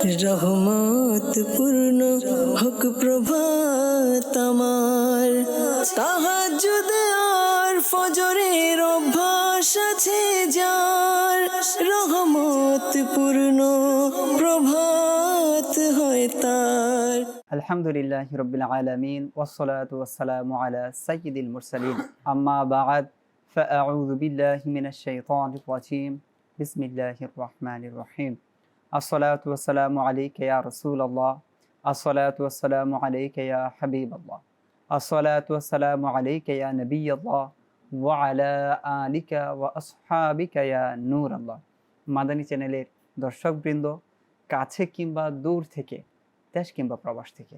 রহমত পূর্ণ হোক প্রভাত আমার, তাহাজ্জুদ আর ফজরের অভ্যাস আছে যার, রহমত পূর্ণ প্রভাত হয় তার। আলহামদুলিল্লাহি রাব্বিল আলামিন ওয়াসসালাতু ওয়াসসালামু আলা সাইয়্যিদিল মুরসালিন আম্মা বা'দ ফাআউযু বিল্লাহি মিনাশ শাইতানির রাজীম বিসমিল্লাহির রহমানির রহিম আসসালাতু ওয়াসসালামু আলাইকা ইয়া রাসূলুল্লাহ আসসালাতু ওয়াসসালামু আলাইকা ইয়া হাবিবাল্লাহ আসসালাতু ওয়াসসালামু আলাইকা ইয়া নবিয়াল্লাহ ওয়া আলা আলিকা ওয়া আসহাবিকা ইয়া নূরাল্লাহ। মাদানী চ্যানেলের দর্শকবৃন্দ, কাছে কিংবা দূর থেকে, দেশ কিংবা প্রবাস থেকে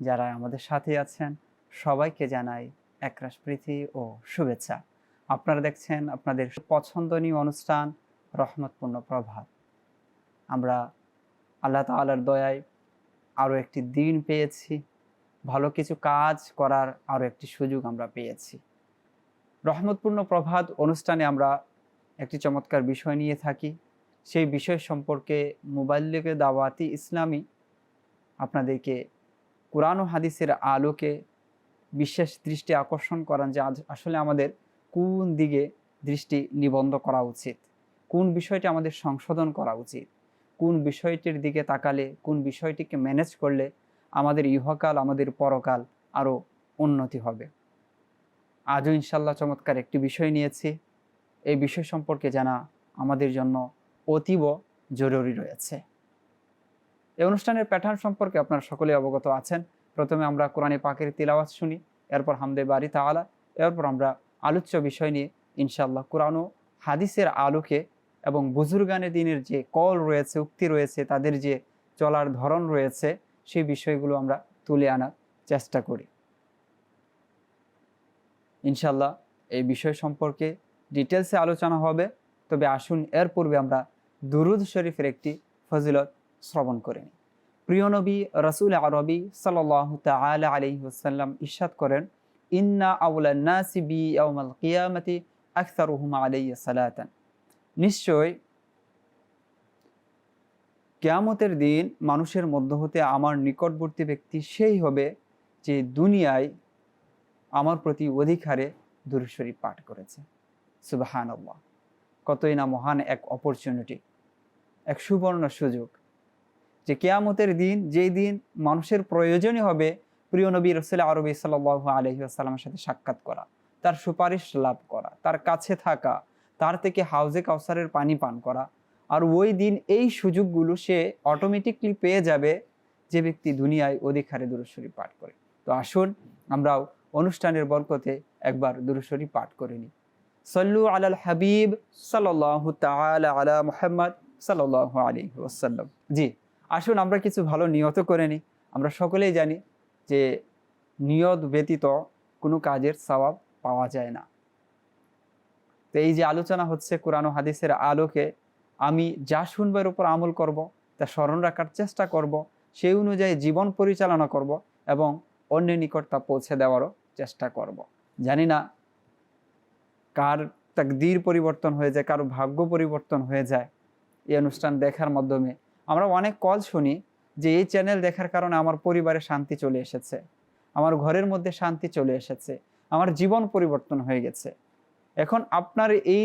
যারা আমাদের সাথে আছেন, সবাইকে জানাই একরাশ প্রীতি ও শুভেচ্ছা। আপনারা দেখছেন আপনাদের পছন্দনীয় অনুষ্ঠান রহমতপূর্ণ প্রভাত। আমরা আল্লাহ তাআলার দয়ায় আরও একটি দিন পেয়েছি, ভালো কিছু কাজ করার আরও একটি সুযোগ আমরা পেয়েছি। রহমতপূর্ণ প্রভাত অনুষ্ঠানে আমরা একটি চমৎকার বিষয় নিয়ে থাকি। সেই বিষয় সম্পর্কে মুবাল্লিগে দাওয়াতি ইসলামী আপনাদেরকে কোরআন ও হাদিসের আলোকে বিশেষ দৃষ্টি আকর্ষণ করান যে আজ আসলে আমাদের কোন দিকে দৃষ্টি নিবন্ধ করা উচিত, কোন বিষয়টি আমাদের সংশোধন করা উচিত, কোন বিষয়টির দিকে তাকালে, কোন বিষয়টিকে ম্যানেজ করলে আমাদের ইহকাল আমাদের পরকাল আরও উন্নতি হবে। আজও ইনশাল্লাহ চমৎকার একটি বিষয় নিয়েছি। এই বিষয় সম্পর্কে জানা আমাদের জন্য অতীব জরুরি রয়েছে। এই অনুষ্ঠানের প্যাটার্ন সম্পর্কে আপনারা সকলেই অবগত আছেন। প্রথমে আমরা কোরআনে পাকের তিলাওয়াত শুনি, এরপর হামদে বারি তাআলা, এরপর আমরা আলোচ্য বিষয় নিয়ে ইনশাআল্লাহ কোরআন ও হাদিসের আলোকে এবং বুজুর্গানে দিনের যে কল রয়েছে, উক্তি রয়েছে, তাদের যে চলার ধরন রয়েছে, সেই বিষয়গুলো আমরা তুলে আনার চেষ্টা করি ইনশাআল্লাহ। এই বিষয় সম্পর্কে ডিটেলসে আলোচনা হবে, তবে আসুন এর পূর্বে আমরা দুরুদ শরীফের একটি ফজিলত শ্রবণ করে নিই। প্রিয় নবী রাসূল আরবি সাল্লাল্লাহু তাআলা আলাইহি ওয়াসাল্লাম ইরশাদ করেন, ইন্না আওলান নাসি বি ইয়াউমাল কিয়ামাতি আকসারুহুম আলাইয়া সালাতান। নিশ্চয় কিয়ামতের দিন মানুষের মধ্য হতে আমার নিকটবর্তী ব্যক্তি সেই হবে যে দুনিয়ায় আমার প্রতি অধিক হারে দুরূদ শরীফ পাঠ করেছে। সুবহানাল্লাহ, কতই না মহান এক অপরচুনিটি, এক সুবর্ণ সুযোগ যে কিয়ামতের দিন, যেই দিন মানুষের প্রয়োজনই হবে প্রিয় নবী রাসূল আরবি সাল্লাল্লাহু আলাইহি ওয়াসাল্লামের সাথে সাক্ষাৎ করা, তার সুপারিশ লাভ করা, তার কাছে থাকা, তার থেকে হাউজে কাউসারের পানি পান করা। আর ওই দিন এই সুযোগগুলো সে অটোমেটিকলি পেয়ে যাবে যে ব্যক্তি দুনিয়ায় অধিক হারে দুরূদ শরীফ পাঠ করে। তো আসুন আমরাও অনুষ্ঠানের বরকতে একবার দুরূদ শরীফ পাঠ করে নিই। সাল্লু আলাল হাবিব সাল্লাল্লাহু তাআলা আলা মুহাম্মদ সাল্লাল্লাহু আলাইহি ওয়াসাল্লাম। জি, আসুন আমরা কিছু ভালো নিয়ত করে নিই। আমরা সকলেই জানি যে নিয়ত ব্যতীত কোনো কাজের সওয়াব পাওয়া যায় না। তো এই যে আলোচনা হচ্ছে কোরআন ও হাদিসের আলোকে, আমি যা শুনবার উপর আমল করব, তা স্মরণ রাখার চেষ্টা করব, সেই অনুযায়ী জীবন পরিচালনা করব এবং অন্যের নিকট তা পৌঁছে দেওয়ারও চেষ্টা করব। জানি না কার তাকদীর পরিবর্তন হয়ে যায়, কারো ভাগ্য পরিবর্তন হয়ে যায় এই অনুষ্ঠান দেখার মাধ্যমে। আমরা অনেক কল শুনি যে এই চ্যানেল দেখার কারণে আমার পরিবারে শান্তি চলে এসেছে, আমার ঘরের মধ্যে শান্তি চলে এসেছে, আমার জীবন পরিবর্তন হয়ে গেছে। এখন আপনার এই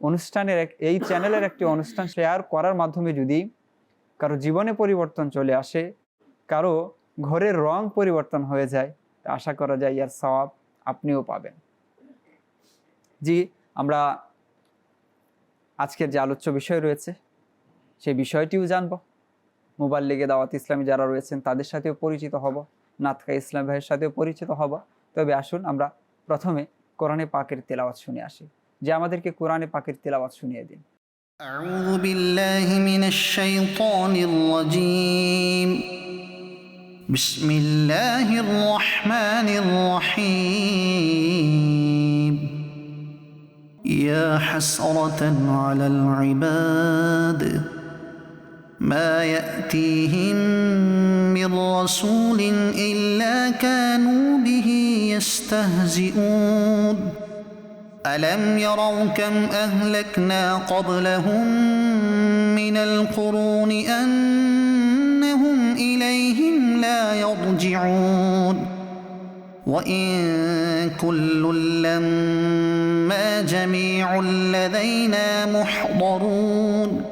অনুষ্ঠানের এই চ্যানেলের একটি অনুষ্ঠান শেয়ার করার মাধ্যমে যদি কারো জীবনে পরিবর্তন চলে আসে, কারো ঘরের রং পরিবর্তন হয়ে যায়, আশা করা যায় ইয়ার সওয়াব আপনিও পাবেন। জি, আমরা আজকের যে আলোচ্য বিষয় রয়েছে সেই বিষয়টিও জানব, মুবাল্লিগে দাওয়াত ইসলামী যারা রয়েছেন তাদের সাথেও পরিচিত হব, নাতকা ইসলাম ভাইয়ের সাথেও পরিচিত হব। তবে আসুন আমরা প্রথমে কোরআনে পাকের তেলাওয়াত শুনে আসি, যে আমাদেরকে কোরআনে পাকের তেলাওয়াত শুনিয়ে দিন। আউযু বিল্লাহি মিনাশ শাইতানির রাজীম। বিসমিল্লাহির রহমানির রহিম। ইয়া হাসরাতান আলাল ইবাদ ما يأتيهم من رسول إلا كانوا به يستهزئون ألم يروا كم أهلكنا قبلهم من القرون أن إنهم إليهم لا يرجعون وإن كل لما جميع لدينا محضرون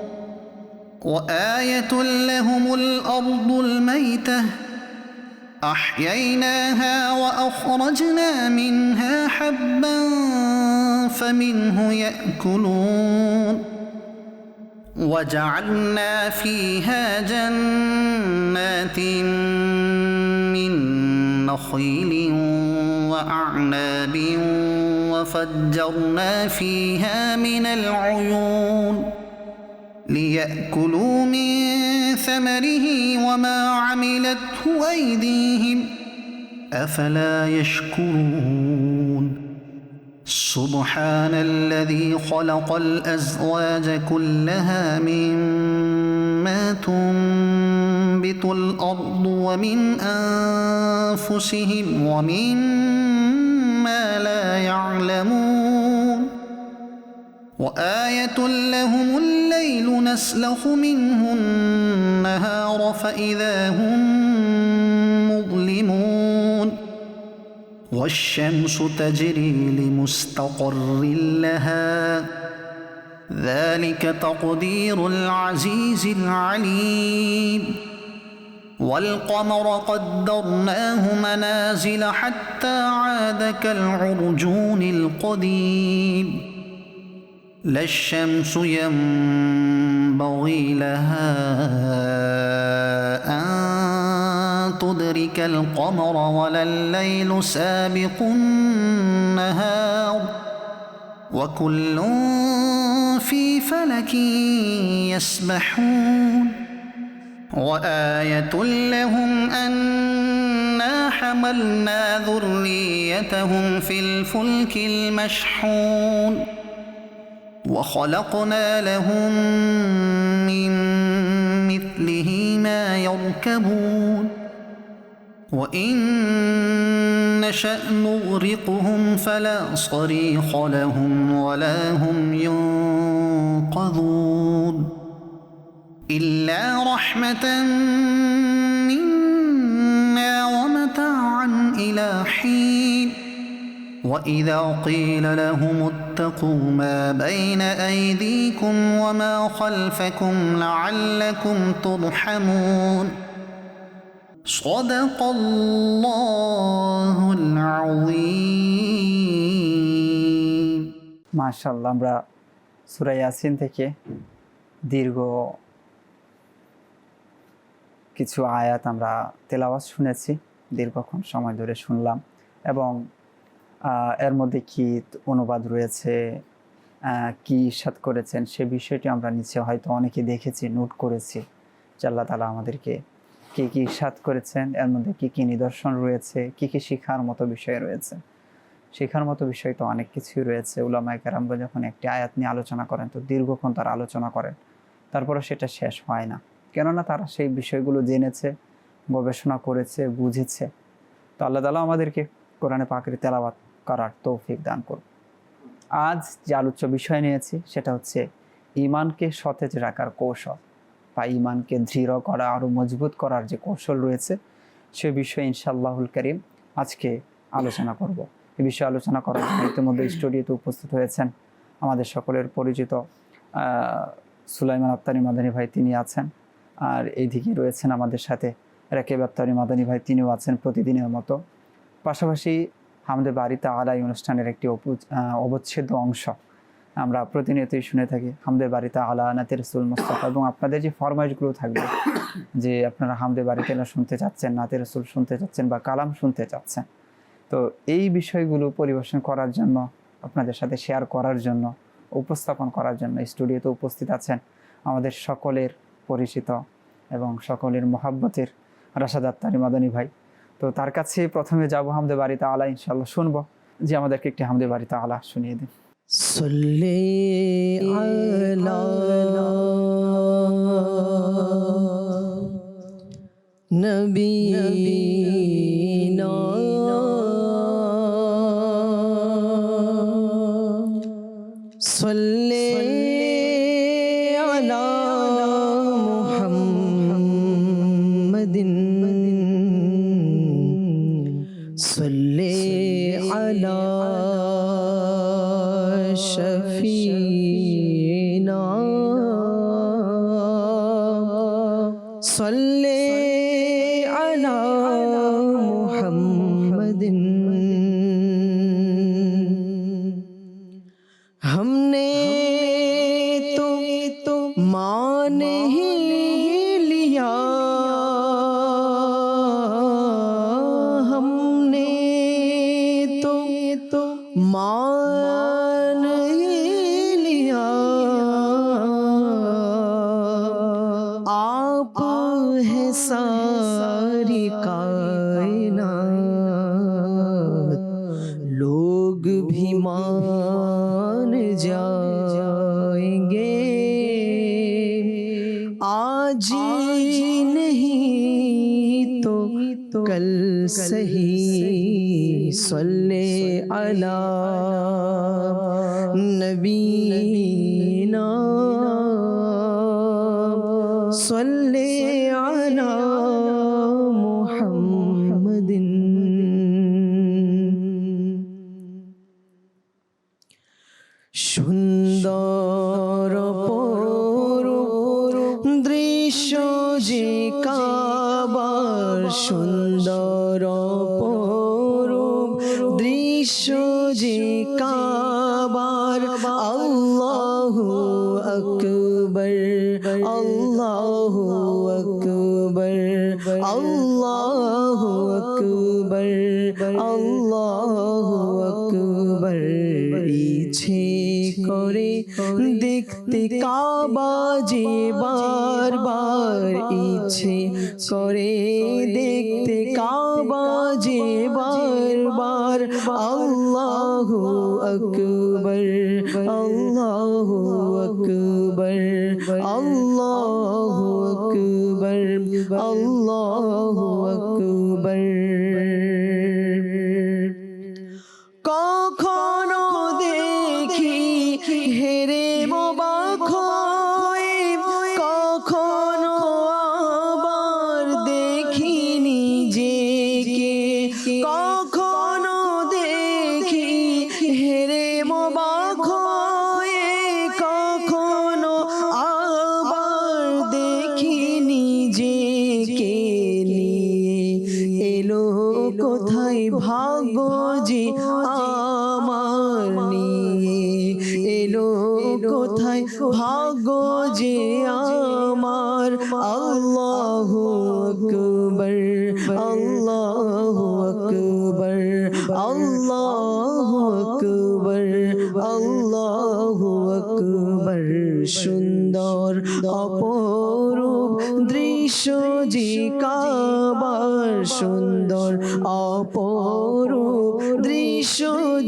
وآية لهم الأرض الميتة أحييناها وأخرجنا منها حبا فمنه يأكلون وجعلنا فيها جنات من نخيل وأعناب وفجرنا فيها من العيون ليأكلوا من ثمره وما عملته أيديهم أفلا يشكرون سبحان الذي خلق الأزواج كلها مما تنبت الأرض ومن أنفسهم ومما لا يعلمون وآية لهم الليل نسلخ منه النهار فإذا هم مظلمون والشمس تجري لمستقر لها ذلك تقدير العزيز العليم والقمر قدرناه منازل حتى عاد كالعرجون القديم لا الشمس ينبغي لها أن تدرك القمر ولا الليل سابق النهار وكل في فلك يسبحون وآية لهم أنا حملنا ذريتهم في الفلك المشحون وخلقنا لهم من مثله ما يركبون وإن نشأ نغرقهم فلا صريخ لهم ولا هم ينقذون إلا رحمة منا ومتاعا إلى حين وإذا قيل لهم اتقوا ما بين أيديكم وما خلفكم لعلكم ترحمون صدق الله العظيم মাশাআল্লাহ, আমরা সূরা ইয়াসিন থেকে দীর্ঘ কিছু আয়াত আমরা তেলাওয়াত শুনেছি, দীর্ঘক্ষণ সময় ধরে শুনলাম এবং এর মধ্যে কি অনুবাদ রয়েছে, কি ইরশাদ করেছেন সে বিষয়টি আমরা নিচে হয়তো অনেকে দেখেছি, নোট করেছি যে আল্লাহ তাআলা আমাদেরকে কি কি ইরশাদ করেছেন, এর মধ্যে কি কি নিদর্শন রয়েছে, কি কি শিখার মতো বিষয় রয়েছে। শেখার মতো বিষয় তো অনেক কিছুই রয়েছে। উলামায়ে কেরামরা যখন একটি আয়াত নিয়ে আলোচনা করেন তো দীর্ঘক্ষণ তারা আলোচনা করেন, তারপরে সেটা শেষ হয় না, কেননা তারা সেই বিষয়গুলো জেনেছে, গবেষণা করেছে, বুঝেছে। তো আল্লাহ তাআলা আমাদেরকে কোরআনে পাকের তেলাওয়াত করার তৌফিক দান করুন। আজ যে আলোচ্য বিষয় নিয়েছি সেটা হচ্ছে ঈমানকে সতেজ রাখার কৌশল বা ঈমানকে দৃঢ় করা, আরও মজবুত করার যে কৌশল রয়েছে সে বিষয়ে ইনশাআল্লাহুল কারীম আজকে আলোচনা করব। এই বিষয়ে আলোচনা করার জন্য ইতিমধ্যে স্টুডিওতে উপস্থিত হয়েছেন আমাদের সকলের পরিচিত সুলাইমান আফতারি মাদানী ভাই, তিনি আছেন। আর এইদিকে রয়েছেন আমাদের সাথে রাকিব আফতারি মাদানী ভাই, তিনিও আছেন প্রতিদিনের মতো। পাশাপাশি হামদে বারি তাআলা অনুষ্ঠানের একটি অবচ্ছেদ্য অংশ আমরা প্রতিনিয়তই শুনে থাকি, হামদে বারি তাআলা নাতে রাসূল মুস্তাফা, এবং আপনাদের যে ফরমাইশগুলো থাকবে যে আপনারা হামদে বারি তাআলা শুনতে চাচ্ছেন, নাতে রাসূল শুনতে চাচ্ছেন বা কালাম শুনতে চাচ্ছেন, তো এই বিষয়গুলো পরিবেশন করার জন্য, আপনাদের সাথে শেয়ার করার জন্য, উপস্থাপন করার জন্য স্টুডিওতে উপস্থিত আছেন আমাদের সকলের পরিচিত এবং সকলের মহাব্বতের রাশাদ আফতারি মাদানী ভাই। তো তার কাছে প্রথমে যাবো হামদে বারি তাআলা, ইনশাআল্লাহ শুনবো, যে আমাদেরকে একটি হামদে বারি তাআলা শুনিয়ে দিন। সাল্লি আলা নবীনা সাল্লি আলা মুহাম্মাদ صلي على شفينا صلي على محمد हमने तो मान ही लिया हमने तो मान ही लिया आप है सारी कायनात लोग भी मान जाएंगे आज नहीं तो कल सही सल्ले अला नबीना सल्ले अला मुहम्मदिन সুন্দর দৃশ্য যে কাবার সুন্দর দৃশ্য যে কাবার আল্লাহু আকবার আল্লাহু আকবার আল্লাহু আকবার আল্লাহু আকবার ইচ্ছে করে দেখতে কাবা যে বারবার ইচ্ছে করে দেখতে কাবা যে বারবার আল্লাহু আকবার আল্লাহু আকবার আল্লাহু আকবার আল্লাহু আকবার কখনো দেখি হেরে অবাক হয়ে কখনো আবার দেখি নিজেকে কখনো দেখি হেরে অবাক হয়ে কখনো আবার দেখি নিজেকে নিয়ে এলো কোথায় ভাগ্য যে আমার নিয়ে এলো কোথায় ভাগ্য যে আমার আল্লাহু আকবার আল্লাহু আকবার আল্লাহু আকবার আল্লাহু আকবার সুন্দর অপরূপ দৃশ্য যে কাবার সুন্দর অপরূপ দৃশ্য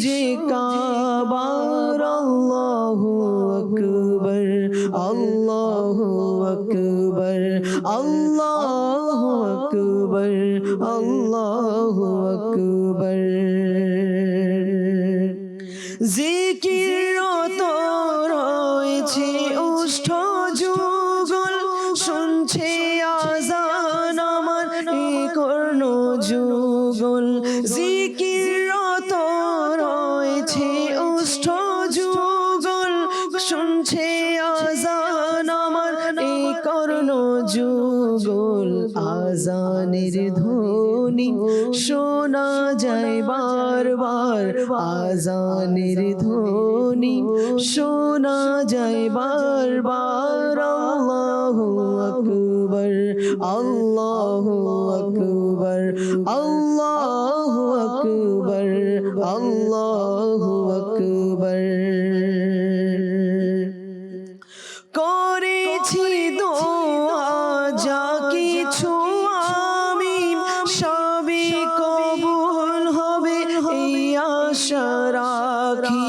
যে কাবার আল্লাহু আকবার আল্লাহু আকবার আল্লাহু আকবার আল্লাহু আকবার জিকিরত রয়েছে উষ্ঠ যুগল শুনছে আজান আমার এই কর্ণ যুগল জিকিরত রয়েছে উষ্ঠ যুগল শুনছে আজান আমার এই কর্ণ যুগল আজানের ধ্বনি শোনা যায় বারবার আজানের ধ্বনি শোনা যায় বারবার আল্লাহু আকবার আল্লাহু আকবার আল্লাহু আকবার আল্লাহু আকবার করেছি দোয়া যা কিছু আমি সবই কবুল হবে এই আশা রাখি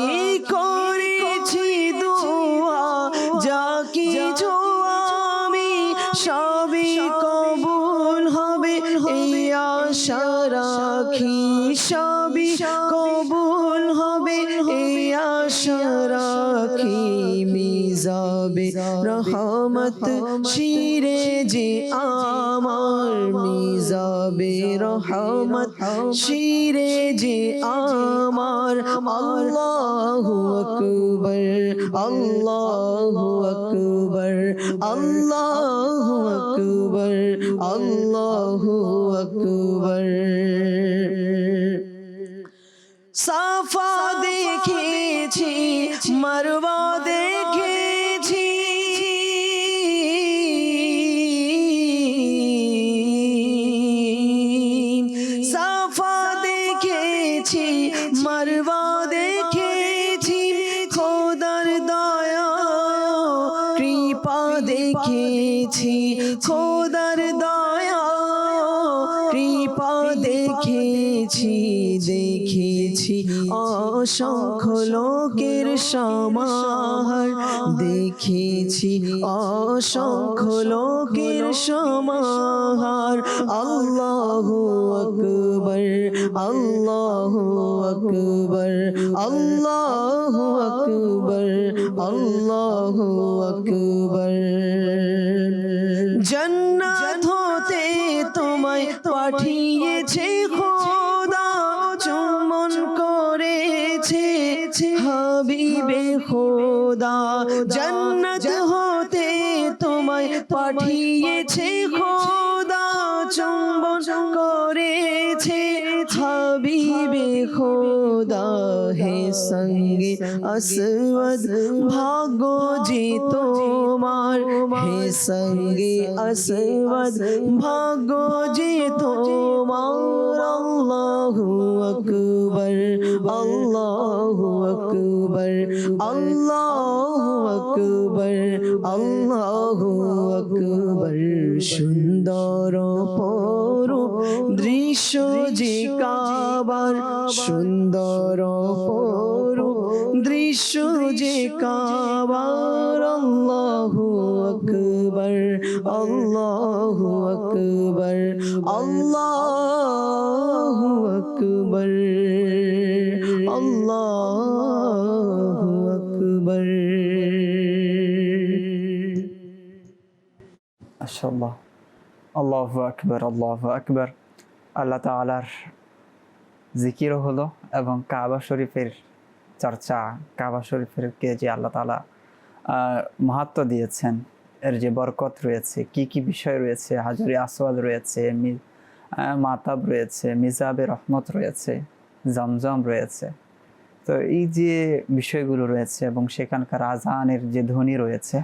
করেছি দোয়া যা কিছু আমি সবই কবুল হবে এই আশা রাখি সবই কবুল হবে এই আশা রাখি মিজাবে রহমত শিরে যে আমার যাবে রহমত শিরে যে আমার আল্লাহু আকবার আল্লাহু আকবার আল্লাহু আকবার আল্লাহু আকবার সাফা দেখেছি মারওয়া দেখেছি সাফা দেখেছি মারওয়া দেখেছি খোদার দয়া কৃপা দেখেছি খোদার দয়া কৃপা দেখেছি দেখেছি অসংখ্য লোকের সমাহার দেখেছি অসংখ্য লোকের সমাহার আল্লাহু আকবার আল্লাহু আকবার আল্লাহু আকবার আল্লাহু আকবার জান্নাত হতে তোমায় পাঠিয়েছে খোদা চুম্বন করেছে হাবিবে খোদা জান্নাত হতে তোমায় পাঠিয়েছে খোদা চুম্বন করেছে হাবিবে খোদা হে সঙ্গে আসওয়াদ ভাগ্য যে তোমার হে সঙ্গে আসওয়াদ ভাগ্য যে তোমার আল্লাহু আকবার আল্লাহু আকবার আল্লাহু আকবার আল্লাহু আকবার সুন্দর পরূপ দৃশ্য যে কাবার সুন্দর পরূপ দৃশ্য যে কাবার আল্লাহু আকবার আল্লাহু আকবার আল্লাহু আকবার আল্লাহু আকবার মাশাআল্লাহ আল্লাহু আকবার আল্লাহু আকবার আল্লাহ তাআলার জিকিরও হলো এবং কাবা শরীফের চর্চা কাবা শরীফেরকে যে আল্লাহ তাআলা মাহাত্ম্য দিয়েছেন এর যে বরকত রয়েছে কি কি বিষয় রয়েছে হাজরে আসওয়াদ রয়েছে মাতাব রয়েছে মিজাবে রহমত রয়েছে জমজম রয়েছে তো এই যে বিষয়গুলো রয়েছে এবং সেখানকার আজানের যে ধ্বনি রয়েছে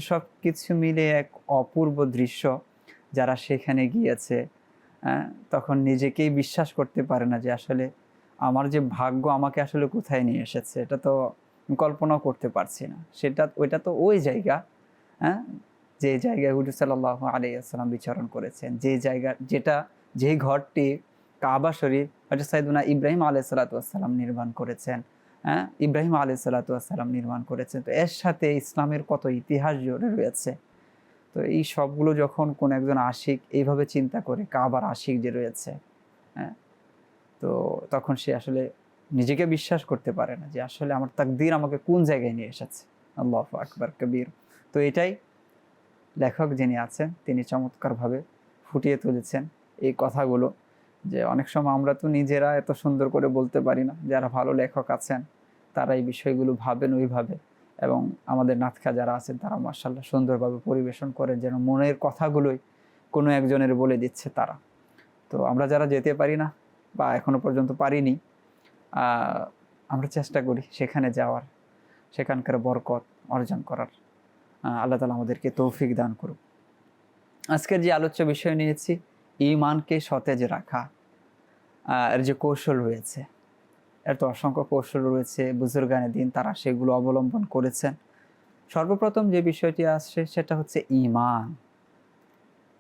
সব কিছু মিলে এক অপূর্ব দৃশ্য যারা সেখানে গিয়েছে তখন নিজেকেই বিশ্বাস করতে পারে না যে আসলে আমার যে ভাগ্য আমাকে আসলে কোথায় নিয়ে এসেছে এটা তো কল্পনাও করতে পারছি না ওইটা তো ওই জায়গা যে জায়গায় হুজুর সাল্লাল্লাহু আলাইহি ওয়াসাল্লাম বিচরণ করেছেন যে ঘরটি কাবা শরীফ হযরত সাইয়েদনা ইব্রাহিম আলাইহিস সালাতু ওয়াস সালাম নির্মাণ করেছেন ইব্রাহিম আলাইহিস সালাতু ওয়াস সালাম নির্মাণ করেছেন তো এর সাথে ইসলামের কত ইতিহাস জড়িয়ে রয়েছে তো এই সবগুলো যখন কোন একজন আশিক এইভাবে চিন্তা করে কাবার আশিক যে রয়েছে তো তখন সে আসলে নিজেকে বিশ্বাস করতে পারে না যে আসলে আমার তাকদীর আমাকে কোন জায়গায় নিয়ে এসেছে আল্লাহু আকবার কবীর তো এটাই লেখক যিনি আছেন তিনি চমৎকারভাবে ফুটিয়ে তুলেছেন এই কথাগুলো যে অনেক সময় আমরা তো নিজেরা এত সুন্দর করে বলতে পারি না যারা ভালো লেখক আছেন তারা এই বিষয়গুলো ভাবেন ওইভাবে এবং আমাদের নাতখা যারা আছেন তারা মাশাআল্লাহ সুন্দরভাবে পরিবেশন করেন যেন মনের কথাগুলোই কোনো একজনের বলে দিচ্ছে তারা তো আমরা যারা যেতে পারি না বা এখনো পর্যন্ত পারিনি আমরা চেষ্টা করি সেখানে যাওয়ার সেখানকার বরকত অর্জন করার আল্লাহ তাআলা আমাদেরকে তৌফিক দান করুক আজকের যে আলোচ্য বিষয় নিয়েছি ঈমানকে সতেজ রাখা এর যে কৌশল রয়েছে এর তো অসংখ্য কৌশল রয়েছে বুজুর্গানে দিন তারা সেগুলো অবলম্বন করেছেন সর্বপ্রথম যে বিষয়টি আসছে সেটা হচ্ছে ঈমান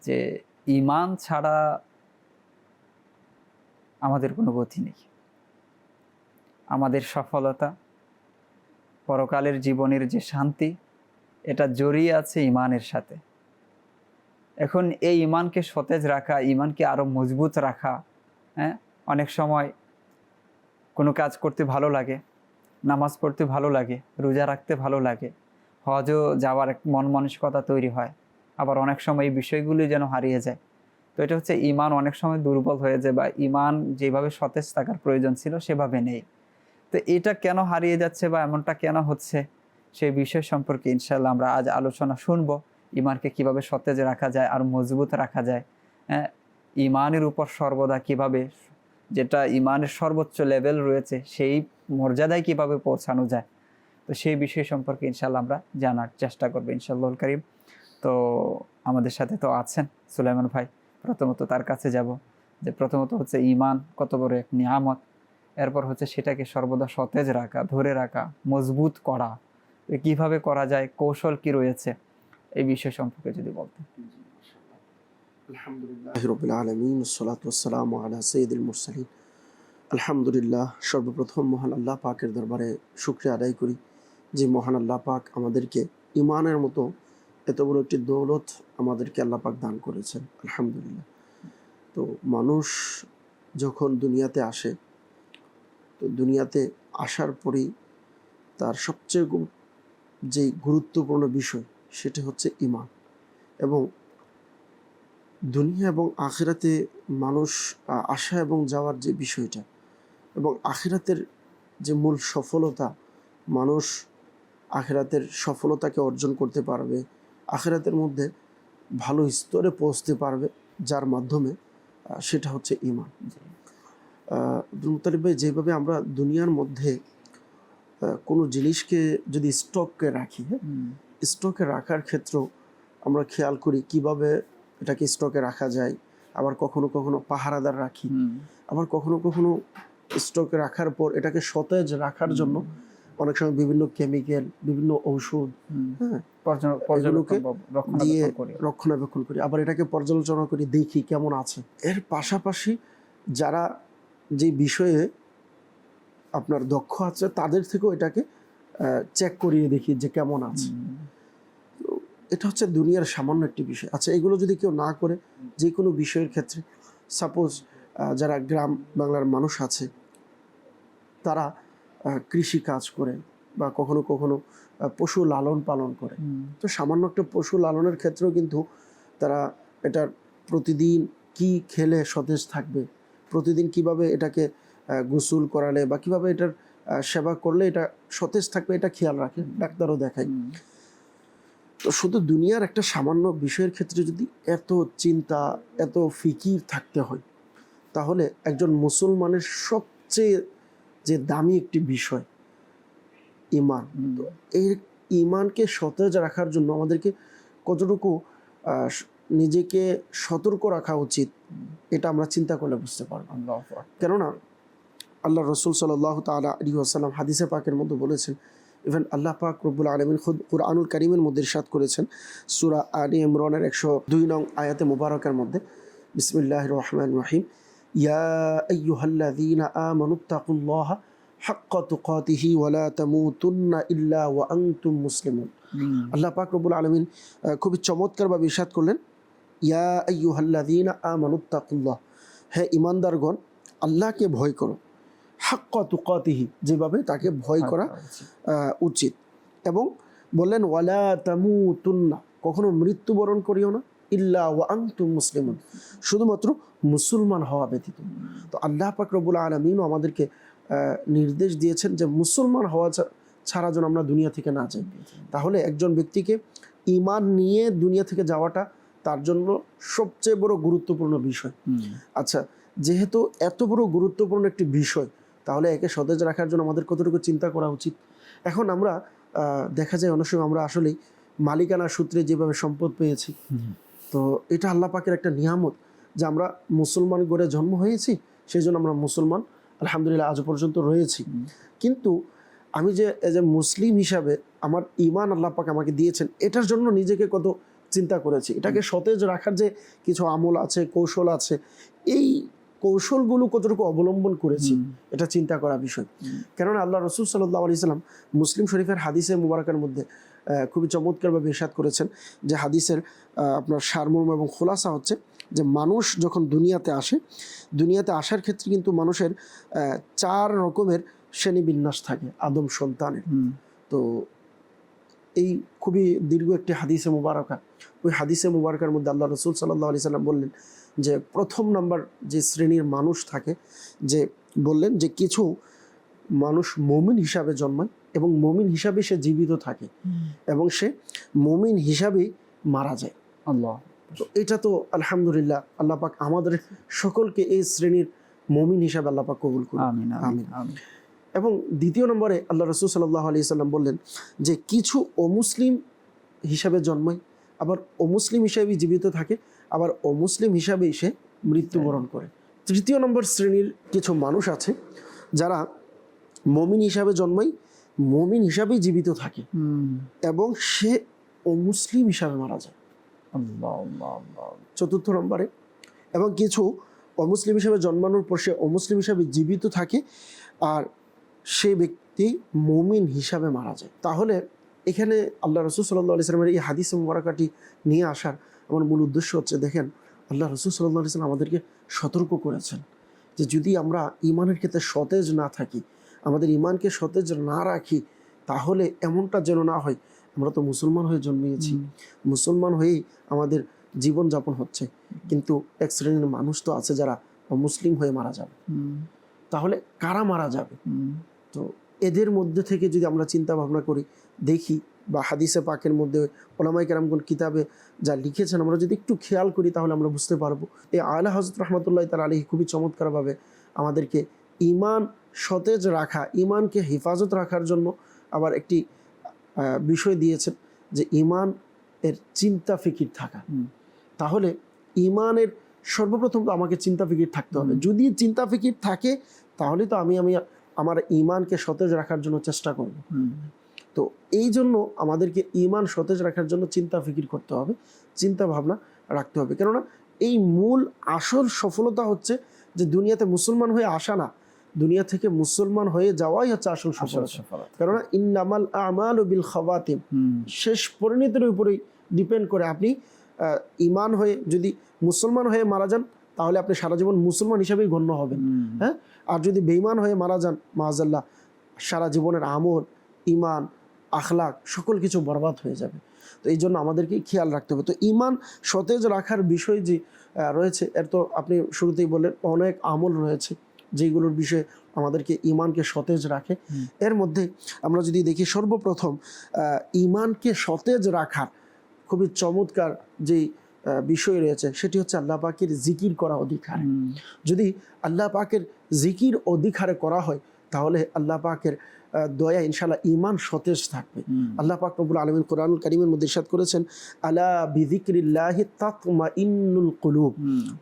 যে ঈমান ছাড়া আমাদের কোনো গতি নেই আমাদের সফলতা পরকালের জীবনের যে শান্তি এটা জড়িয়ে আছে ঈমানের সাথে এখন এই ঈমানকে সতেজ রাখা ঈমানকে আরো মজবুত রাখা অনেক সময় কোনো কাজ করতে ভালো লাগে নামাজ পড়তে ভালো লাগে রোজা রাখতে ভালো লাগে হজও যাওয়ার এক মন মানসিকতা তৈরি হয় আবার অনেক সময় এই বিষয়গুলি যেন হারিয়ে যায় তো এটা হচ্ছে ইমান অনেক সময় দুর্বল হয়ে যায়, বা ইমান যেভাবে সতেজ থাকার প্রয়োজন ছিল সেভাবে নেই। তো এটা কেন হারিয়ে যাচ্ছে বা এমনটা কেন হচ্ছে, সেই বিষয় সম্পর্কে ইনশাআল্লাহ আমরা আজ আলোচনা শুনবো। ইমানকে কিভাবে সতেজ রাখা যায় আর মজবুত রাখা যায়, হ্যাঁ, ইমানের উপর সর্বদা কিভাবে, যেটা ইমানের সর্বোচ্চ লেভেল রয়েছে সেই মর্যাদায় কিভাবে পৌঁছানো যায়, তো সেই বিষয় সম্পর্কে ইনশাআল্লাহ আমরা জানার চেষ্টা করবো ইনশাআল্লাহুল কারীম। তো আমাদের সাথে তো আছেন সুলাইমান ভাই, প্রথমত তার কাছে যাব যে প্রথমত হচ্ছে ইমান কত বড় এক নিয়ামত, এরপর হচ্ছে সেটাকে সর্বদা সতেজ রাখা, ধরে রাখা, মজবুত করা, কিভাবে করা যায়, কৌশল কি রয়েছে, এই বিষয় সম্পর্কে যদি বলতেন। আলহামদুলিল্লাহ রাব্বিল আলামিন ওয়াসসালাতু ওয়াসসালামু আলা সাইয়্যিদিল মুরসালিন। আলহামদুলিল্লাহ, সর্বপ্রথম মহান আল্লাহ পাকের দরবারে শুকরিয়া আদায় করি যে মহান আল্লাহ পাক আমাদেরকে ইমানের মতো এত বড় একটি দৌলত আমাদেরকে আল্লাহ পাক দান করেছেন। আলহামদুলিল্লাহ। তো মানুষ যখন দুনিয়াতে আসে, তো দুনিয়াতে আসার পরেই তার সবচেয়ে যে গুরুত্বপূর্ণ বিষয় সেটি হচ্ছে ইমান। এবং দুনিয়া এবং আখিরাতে মানুষ আসা এবং যাওয়ার যে বিষয়টা, এবং আখিরাতের যে মূল সফলতা, মানুষ আখিরাতের সফলতাকে অর্জন করতে পারবে, আখিরাতের মধ্যে ভালো স্তরে পৌঁছতে পারবে যার মাধ্যমে, সেটা হচ্ছে ইমান। আব্দুল মুত্তালিব ভাই, যেভাবে আমরা দুনিয়ার মধ্যে কোনো জিনিসকে যদি স্টকে রাখি, স্টকে রাখার ক্ষেত্রেও আমরা খেয়াল করি কিভাবে এটাকে স্টকে রাখা যায়। আবার কখনো কখনো পাহারাদার রাখি, আবার কখনো কখনো স্টকে রাখার পর এটাকে সতেজ রাখার জন্য অনেক সময় বিভিন্ন কেমিক্যাল, বিভিন্ন ঔষধ, হ্যাঁ, এগুলোকে দিয়ে রক্ষণাবেক্ষণ করি। আবার এটাকে পর্যালোচনা করি, দেখি কেমন আছে। এর পাশাপাশি যারা যে বিষয়ে আপনার দক্ষ আছে তাদের থেকেও এটাকে চেক করিয়ে দেখি যে কেমন আছে। এটা হচ্ছে দুনিয়ার সামান্য একটি বিষয়। আচ্ছা, এগুলো যদি কেউ না করে, যে কোনো বিষয়ের ক্ষেত্রে, সাপোজ যারা গ্রাম বাংলার মানুষ আছে তারা কৃষি কাজ করে বা কখনো কখনো পশু লালন পালন করে, তো সামান্য একটা পশু লালনের ক্ষেত্রেও কিন্তু তারা এটার প্রতিদিন কি খেলে সতেজ থাকবে, প্রতিদিন কিভাবে এটাকে গোসল করালে বা কিভাবে এটার সেবা করলে এটা সতেজ থাকবে, এটা খেয়াল রাখে, ডাক্তারও দেখায়। তো শুধু দুনিয়ার একটা সামান্য বিষয়ের ক্ষেত্রে যদি এত চিন্তা, এত ফিকির থাকতে হয়, তাহলে একজন মুসলমানের সবচেয়ে যে দামি একটি বিষয় ইমান, তো এই ইমানকে সতেজ রাখার জন্য আমাদেরকে কতটুকু নিজেকে সতর্ক রাখা উচিত, এটা আমরা চিন্তা করলে বুঝতে পারবো। কেননা আল্লাহ রসুল সাল্লাল্লাহু তাআলা আলাইহি ওয়াসাল্লাম হাদিসে পাকের মধ্যে বলেছেন, ইভেন আল্লাহ পাক রব্বুল আলামিন খুদ কুরআনুল কারীমের মধ্যে ইরশাদ করেছেন সূরা আলী ইমরানের 102 নং আয়াতে মুবারকের মধ্যে, বিসমিল্লাহির রহমানির রহিম, ইয়া আইয়ুহাল্লাযীনা আমানুত্তাকুল্লাহা হাক্কা তুকাতিহি ওয়া লা তামুতুন্না ইল্লা ওয়া আনতুম মুসলিমুন। আল্লাহ পাক রব্বুল আলামিন খুবই চমৎকারভাবে ইরশাদ করলেন, ইয়া আইয়ুহাল্লাযীনা আমানুত্তাকুল্লাহ, হে ঈমানদারগণ আল্লাহকে ভয় করো, হাক্কা তুকাতিহি, যেভাবে তাকে ভয় করা উচিত, এবং বললেন ওয়ালা তামুতুন্না, কখনো মৃত্যুবরণ করিও না, ইল্লা ওয়া আনতুম মুসলিমুন, শুধুমাত্র মুসলমান হওয়া ব্যতীত। তো আল্লাহ পাক রব্বুল আলামিন আমাদেরকে নির্দেশ দিয়েছেন যে মুসলমান হওয়া ছাড়া যেন আমরা দুনিয়া থেকে না যাই। তাহলে একজন ব্যক্তিকে ঈমান নিয়ে দুনিয়া থেকে যাওয়াটা তার জন্য সবচেয়ে বড় গুরুত্বপূর্ণ বিষয়। আচ্ছা, যেহেতু এত বড় গুরুত্বপূর্ণ একটি বিষয়, তাহলে একে সতেজ রাখার জন্য আমাদের কতটুকু চিন্তা করা উচিত। এখন আমরা দেখা যায় অনেক সময় আমরা আসলেই মালিকানা সূত্রে যেভাবে সম্পদ পেয়েছি, তো এটা আল্লাহ পাকের একটা নিয়ামত যে আমরা মুসলমান গড়ে জন্ম হয়েছি, সেই জন্য আমরা মুসলমান আলহামদুলিল্লাহ আজ পর্যন্ত রয়েছি। কিন্তু আমি যে এজ এ মুসলিম হিসাবে আমার ঈমান আল্লাহ পাক আমাকে দিয়েছেন, এটার জন্য নিজেকে কত চিন্তা করেছি, এটাকে সতেজ রাখার যে কিছু আমল আছে, কৌশল আছে, এই কৌশলগুলো কতটুকু অবলম্বন করেছি, এটা চিন্তা করা বিষয়। কেননা আল্লাহ রসুল সাল্লাল্লাহু আলাইহি ওয়াসাল্লাম মুসলিম শরীফের হাদিসে মুবারকের মধ্যে খুবই চমৎকারভাবে ইরশাদ করেছেন, যে হাদিসের আপনার সারমর্ম এবং খোলাসা হচ্ছে যে মানুষ যখন দুনিয়াতে আসে, দুনিয়াতে আসার ক্ষেত্রে কিন্তু মানুষের 4 রকমের শ্রেণীবিন্যাস থাকে আদম সন্তানের। তো এই খুবই দীর্ঘ একটি হাদিসে মুবারকা, ওই হাদিসে মুবারকার মধ্যে আল্লাহ রসুল সাল্লাল্লাহু আলাইহি ওয়াসাল্লাম বললেন যে প্রথম নাম্বার যে শ্রেণীর মানুষ থাকে, যে বললেন যে কিছু মানুষ মুমিন হিসাবে জন্মায় এবং মুমিন হিসাবে সে জীবিত থাকে এবং সে মুমিন হিসাবেই মারা যায়। আল্লাহ, তো এটা তো আলহামদুলিল্লাহ, আল্লাহ পাক আমাদের সকলকে এই শ্রেণীর মুমিন হিসাবে আল্লাহ পাক কবুল করুন। আমিন আমিন। আমিন আমিন। এবং দ্বিতীয় নম্বরে আল্লাহ রাসূল সাল্লাল্লাহু আলাইহি সাল্লাম বললেন যে কিছু অমুসলিম হিসাবে জন্মায়, আবার অমুসলিম হিসাবে জীবিত থাকে, আবার অমুসলিম হিসাবেই সে মৃত্যুবরণ করে। তৃতীয় নম্বর শ্রেণীর কিছু মানুষ আছে যারা মুমিন হিসাবে জন্মায়, মুমিন হিসাবেই জীবিত থাকে এবং সে অমুসলিম হিসাবে মারা যায়। আল্লাহ আল্লাহ আল্লাহ। চতুর্থ নম্বরে এবং কিছু অমুসলিম হিসাবে জন্মানোর পর সে অমুসলিম হিসাবে জীবিত থাকে আর সেই ব্যক্তি মুমিন হিসাবে মারা যায়। তাহলে এখানে আল্লাহ রাসূল সাল্লাল্লাহু আলাইহি সাল্লামের এই হাদিস মুবারাকাটি নিয়ে আসার আমার মূল উদ্দেশ্য হচ্ছে, দেখেন আল্লাহ রাসূল সাল্লাল্লাহু আলাইহি সাল্লাম আমাদেরকে সতর্ক করেছেন যে যদি আমরা ঈমানের ক্ষেত্রে সতেজ না থাকি, আমাদের ঈমানকে সতেজ না রাখি, তাহলে এমনটা যেন না হয় আমরা তো মুসলমান হয়ে জন্মিয়েছি, মুসলমান হয়েই আমাদের জীবনযাপন হচ্ছে, কিন্তু এক শ্রেণীর মানুষ তো আছে যারা মুসলিম হয়ে মারা যাবে। তাহলে কারা মারা যাবে? তো এদের মধ্যে থেকে যদি আমরা চিন্তা ভাবনা করি, দেখি বা হাদিসে পাকের মধ্যে ওলামায়ে কেরামগণ কিতাবে যা লিখেছেন আমরা যদি একটু খেয়াল করি, তাহলে আমরা বুঝতে পারবো এই আলা হযরত রাহমাতুল্লাহি তাআলা আলাইহি খুবই চমৎকারভাবে আমাদেরকে ঈমান সতেজ রাখা, ঈমানকে হেফাজত রাখার জন্য আবার একটি বিষয় দিয়েছেন যে ঈমান এর চিন্তা ফিকির থাকা। তাহলে ঈমানের সর্বপ্রথম তো আমাকে চিন্তা ফিকির থাকতে হবে। যদি চিন্তা ফিকির থাকে তাহলে তো আমি আমার ঈমানকে সতেজ রাখার জন্য চেষ্টা করব। তো এই জন্য আমাদেরকে ঈমান সতেজ রাখার জন্য চিন্তা ফিকির করতে হবে, চিন্তা ভাবনা রাখতে হবে। কেননা এই মূল আসল সফলতা হচ্ছে যে দুনিয়াতে মুসলমান হয়ে আসা না, দুনিয়া থেকে মুসলমান হয়ে যাওয়াই হচ্ছে আসল সফলতা। কেননা ইন্নামাল আমালু বিল খাওয়াতিম, শেষ পরিণতির উপরেই ডিপেন্ড করে। আপনি ঈমান হয়ে যদি মুসলমান হয়ে মারা যান তাহলে আপনি সারা জীবন মুসলমান হিসেবেই গণ্য হবেন, হ্যাঁ। আর যদি বেঈমান হয়ে মারা যান, মাআযাল্লাহ, সারা জীবনের আমল, ঈমান, আখলাক সকল কিছু বরবাদ হয়ে যাবে। তো এই জন্য আমাদেরকে খেয়াল রাখতে হবে। তো ঈমান সতেজ রাখার বিষয় যে রয়েছে, এর তো আপনি শুরুতেই বললেন অনেক আমল রয়েছে যেগুলোর বিষয়ে আমাদেরকে ঈমানকে সতেজ রাখে। এর মধ্যে আমরা যদি দেখি সর্বপ্রথম ঈমানকে সতেজ রাখার খুবই চমৎকার যেই বিষয় রয়েছে সেটি হচ্ছে আল্লাহ পাকের জিকির করা অধিকার। যদি আল্লাহ পাকের জিকির অধিকারে করা হয় তাহলে আল্লাহ পাকের দয়া ইনশাআল্লাহ ঈমান সতেজ থাকবে। আল্লাহ পাক রব্বুল আলামিন কোরআনুল কারীমের মধ্যে ইরশাদ করেছেন, আলা বিযিকরিল্লাহি তাতমাইন্নুল কুলুব,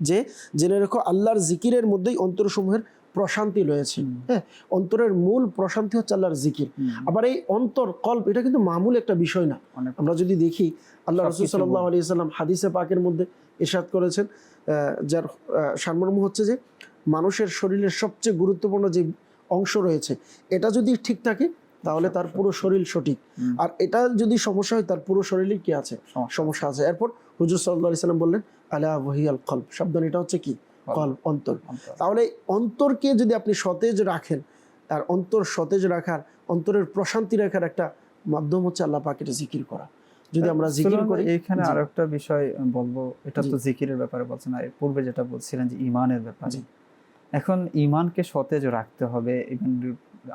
যে জেনে রাখো আল্লাহর জিকিরের মধ্যেই অন্তরসমূহের প্রশান্তি রয়েছে। হ্যাঁ, অন্তরের মূল প্রশান্তি হচ্ছে আল্লাহর জিকির। আবার এই অন্তর কল্ব এটা কিন্তু মামুল একটা বিষয় না। আমরা যদি দেখি আল্লাহ রাসূল সাল্লাল্লাহু আলাইহি সাল্লাম হাদিসে পাকের মধ্যে ইরশাদ করেছেন, যার সারমর্ম হচ্ছে যে মানুষের শরীরের সবচেয়ে গুরুত্বপূর্ণ যে অংশ রয়েছে এটা যদি ঠিক থাকে তাহলে তার পুরো শরীর সঠিক, আর এটা যদি সমস্যা হয় তার পুরো শরীরে কি আছে? সমস্যা আছে। এরপর হুজুর সাল্লাল্লাহু আলাইহি সাল্লাম বললেন, আলা ওয়াহিয়াল কলব, শব্দ এটা হচ্ছে কি? কলব, অন্তর। তাহলে অন্তরকে যদি আপনি সতেজ রাখেন, আর অন্তর সতেজ রাখার, অন্তরের প্রশান্তি রাখার একটা মাধ্যম হচ্ছে আল্লাহ পাকের জিকির করা। যদি আমরা জিকির করি, এইখানে আরেকটা বিষয় বলবো, এটা তো জিকিরের ব্যাপারে বলছেন, আর পূর্বে যেটা বলছিলেন যে ঈমানের ব্যাপারে। এখন ঈমানকে সতেজ রাখতে হবে,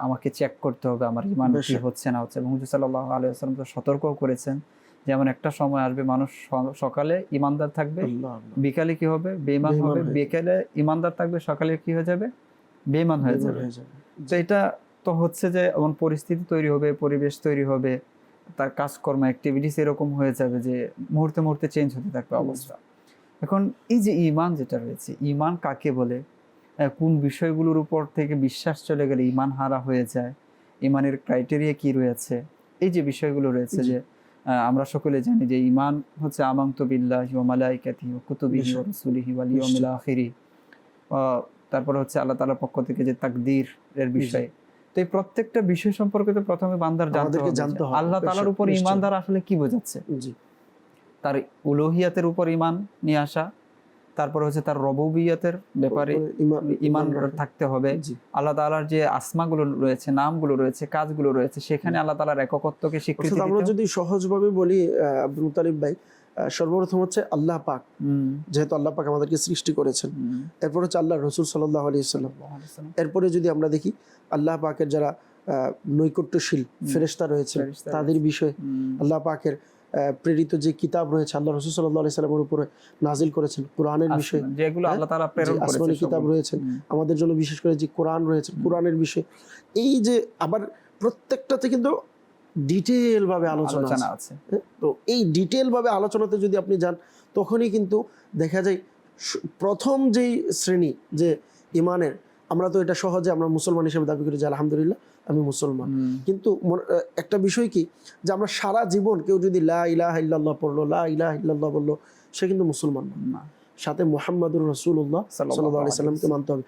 আমাকে চেক করতে হবে আমার ঈমান কি হচ্ছে না হচ্ছে। এবং হুজুর সাল্লাল্লাহু আলাইহি ওয়াসাল্লাম তো সতর্ক করেছেন যেমন একটা সময় আসবে মানুষ সকালে ঈমানদার থাকবে, বিকালে কি হবে? বেঈমান হবে। বিকালে ঈমানদার থাকবে, সকালে কি হয়ে যাবে? বেঈমান হয়ে যাবে। তো এটা তো হচ্ছে যে এমন পরিস্থিতি তৈরি হবে, পরিবেশ তৈরি হবে, তার কাজকর্ম অ্যাক্টিভিটিস এরকম হয়ে যাবে যে মুহূর্তে মুহূর্তে চেঞ্জ হতে থাকবে অবস্থা। এখন এই যে ঈমান যেটা রয়েছে, ঈমান কাকে বলে, কোন বিষয়গুলোর উপর থেকে বিশ্বাস চলে গেলে ঈমান হারা হয়ে যায়, ঈমানের ক্রাইটেরিয়া কি রয়েছে, এই যে বিষয়গুলো রয়েছে, যে আমরা সকলে জানি যে ঈমান হচ্ছে আমানতু বিল্লাহি ওয়া মালাইকাতিহি ওয়া কুতুবিহি ওয়া রাসূলিহি ওয়াল ইয়াউমিল আখিরি, তারপর হচ্ছে আল্লাহ তাআলার পক্ষ থেকে যে তাকদীর এর বিষয়। তো এই প্রত্যেকটা বিষয় সম্পর্কে তো প্রথমে বান্দার জানতে হবে আল্লাহ তাআলার উপর ঈমানদার আসলে কি বোঝাচ্ছে। তার উলুহিয়াতের উপর ঈমান নিয়ে আসা, তারপর হচ্ছে তার রবুবিয়তের ব্যাপারে ঈমান থাকতে হবে। আল্লাহ তাআলার যে আসমাগুলো রয়েছে, নামগুলো রয়েছে, কাজগুলো রয়েছে, সেখানে আল্লাহ তাআলার একত্বকে স্বীকৃতি দিতে হবে। আমরা যদি সহজভাবে বলি আব্দুল মুতালিব ভাই, সর্বপ্রথম হচ্ছে আল্লাহ পাক, যেহেতু আল্লাহ পাক আমাদেরকে সৃষ্টি করেছেন। এরপর হচ্ছে আল্লাহ রসুল সাল্লাল্লাহু আলাইহি ওয়াসাল্লাম। এরপরে যদি আমরা দেখি আল্লাহ পাকের যারা নৈকট্যশীল ফেরেশতা রয়েছে তাদের বিষয়ে আল্লাহ পাকের প্রেরিত যে কিতাব রয়েছে আল্লাহ রসুল সাল্লাল্লাহু আলাইহি ওয়াসাল্লামের উপরে নাজিল করেছেন কোরআনের বিষয়ে, যেগুলো আল্লাহ তাআলা প্রেরণ করেছেন, আসমানি কিতাব রয়েছে আমাদের জন্য, বিশেষ করে যে কোরআন রয়েছে কোরআনের বিষয়ে। এই যে আবার প্রত্যেকটাতে কিন্তু ডিটেইল ভাবে আলোচনা আছে। তো এই ডিটেইল ভাবে আলোচনাতে যদি আপনি যান তখনই কিন্তু দেখা যায় প্রথম যেই শ্রেণী যে ইমানের, আমরা তো এটা সহজে আমরা মুসলমান হিসেবে দাবি করি যে আলহামদুলিল্লাহ আমি মুসলমান, কিন্তু একটা বিষয় কি যে আমরা সারা জীবন কেউ যদি লা ইলাহা ইল্লাল্লাহ পড়লো, লা ইলাহা ইল্লাল্লাহ বললো, সে কিন্তু মুসলমান না, সাথে মুহাম্মাদুর রাসূলুল্লাহ সাল্লাল্লাহু আলাইহি সাল্লামকে মানতে হবে।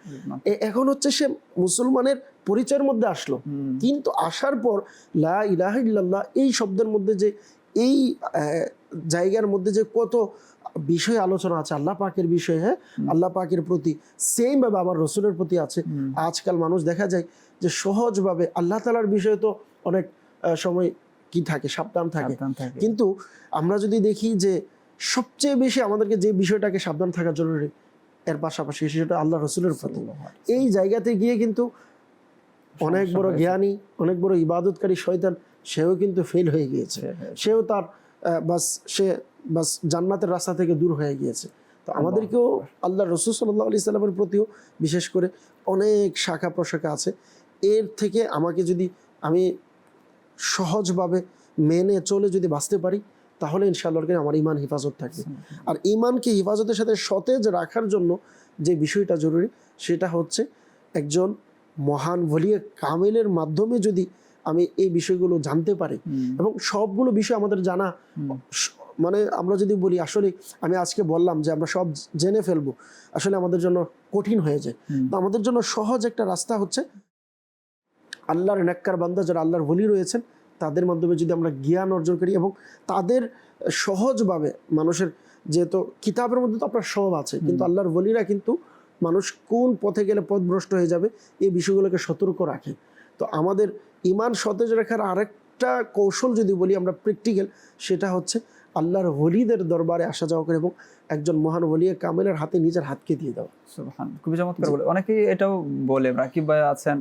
এখন হচ্ছে সে মুসলমানের পরিচয়ের মধ্যে আসলো, কিন্তু আসার পর লা ইলাহা ইল্লাল্লাহ এই শব্দের মধ্যে যে এই জায়গার মধ্যে যে কত বিষয় আলোচনা আছে আল্লাহ পাকের বিষয়ে, হ্যাঁ আল্লাহ পাকের প্রতি, সেম ভাবে আমার রসুলের প্রতি আছে। আজকাল মানুষ দেখা যায় যে সহজভাবে আল্লাহ তাআলার বিষয়ে তো অনেক সময় কি থাকে, সাবধান থাকে, কিন্তু আমরা যদি দেখি যে সবচেয়ে বেশি আমাদেরকে যে বিষয়টাকে সাবধান থাকা জরুরি এর পাশাপাশি সেটা আল্লাহ রসুলের প্রতি। এই জায়গাতে গিয়ে কিন্তু অনেক বড় জ্ঞানী, অনেক বড় ইবাদতকারী শয়তান সেও কিন্তু ফেল হয়ে গিয়েছে, সেও তার বাস জান্নাতের রাস্তা থেকে দূর হয়ে গিয়েছে। তো আমাদেরকেও আল্লাহ রসুল সাল্লাল্লাহু আলাইহি সাল্লামের প্রতিও বিশেষ করে অনেক শাখা প্রশাখা আছে। এর থেকে আমাকে যদি আমি সহজভাবে মেনে চলে যদি বাঁচতে পারি তাহলে ইনশাআল্লাহ আমার ঈমান হেফাজত থাকবে। আর ঈমানকে হেফাজতের সাথে সতেজ রাখার জন্য যে বিষয়টা জরুরি সেটা হচ্ছে একজন মহান ওলিয়ে কামেলের মাধ্যমে যদি আমি এই বিষয়গুলো জানতে পারি, এবং সবগুলো বিষয় আমাদের জানা, মানে আমরা যদি বলি আসলে আমি আজকে বললাম যে আমরা সব জেনে ফেলবো, আসলে আমাদের জন্য কঠিন হয়ে যায়। তো আমাদের জন্য সহজ একটা রাস্তা হচ্ছে আল্লাহর নেককার বান্দা যারা আল্লাহর ওলি রয়েছেন তাদের মাধ্যমে যদি আমরা জ্ঞান অর্জন করি, এবং তাদের সহজভাবে মানুষের, যেহেতু কিতাবের মধ্যে তো আপনার সব আছে, কিন্তু আল্লাহর ওলিরা কিন্তু মানুষ কোন পথে গেলে পথভ্রষ্ট হয়ে যাবে এই বিষয়গুলোকে সতর্ক রাখে। তো আমাদের ঈমান সতেজ রাখার আরেকটা কৌশল যদি বলি আমরা প্র্যাকটিক্যাল, সেটা হচ্ছে আল্লাহর ওলিদের দরবারে আসা যাওয়া করে এবং একজন মহান ওলিয়ে কামেলের হাতে নিজের হাতকে দিয়ে দেওয়া। সুবহানাল্লাহ, খুবই চমৎকার বলে। অনেকেই এটাও বলে, রাকিব ভাই আছেন,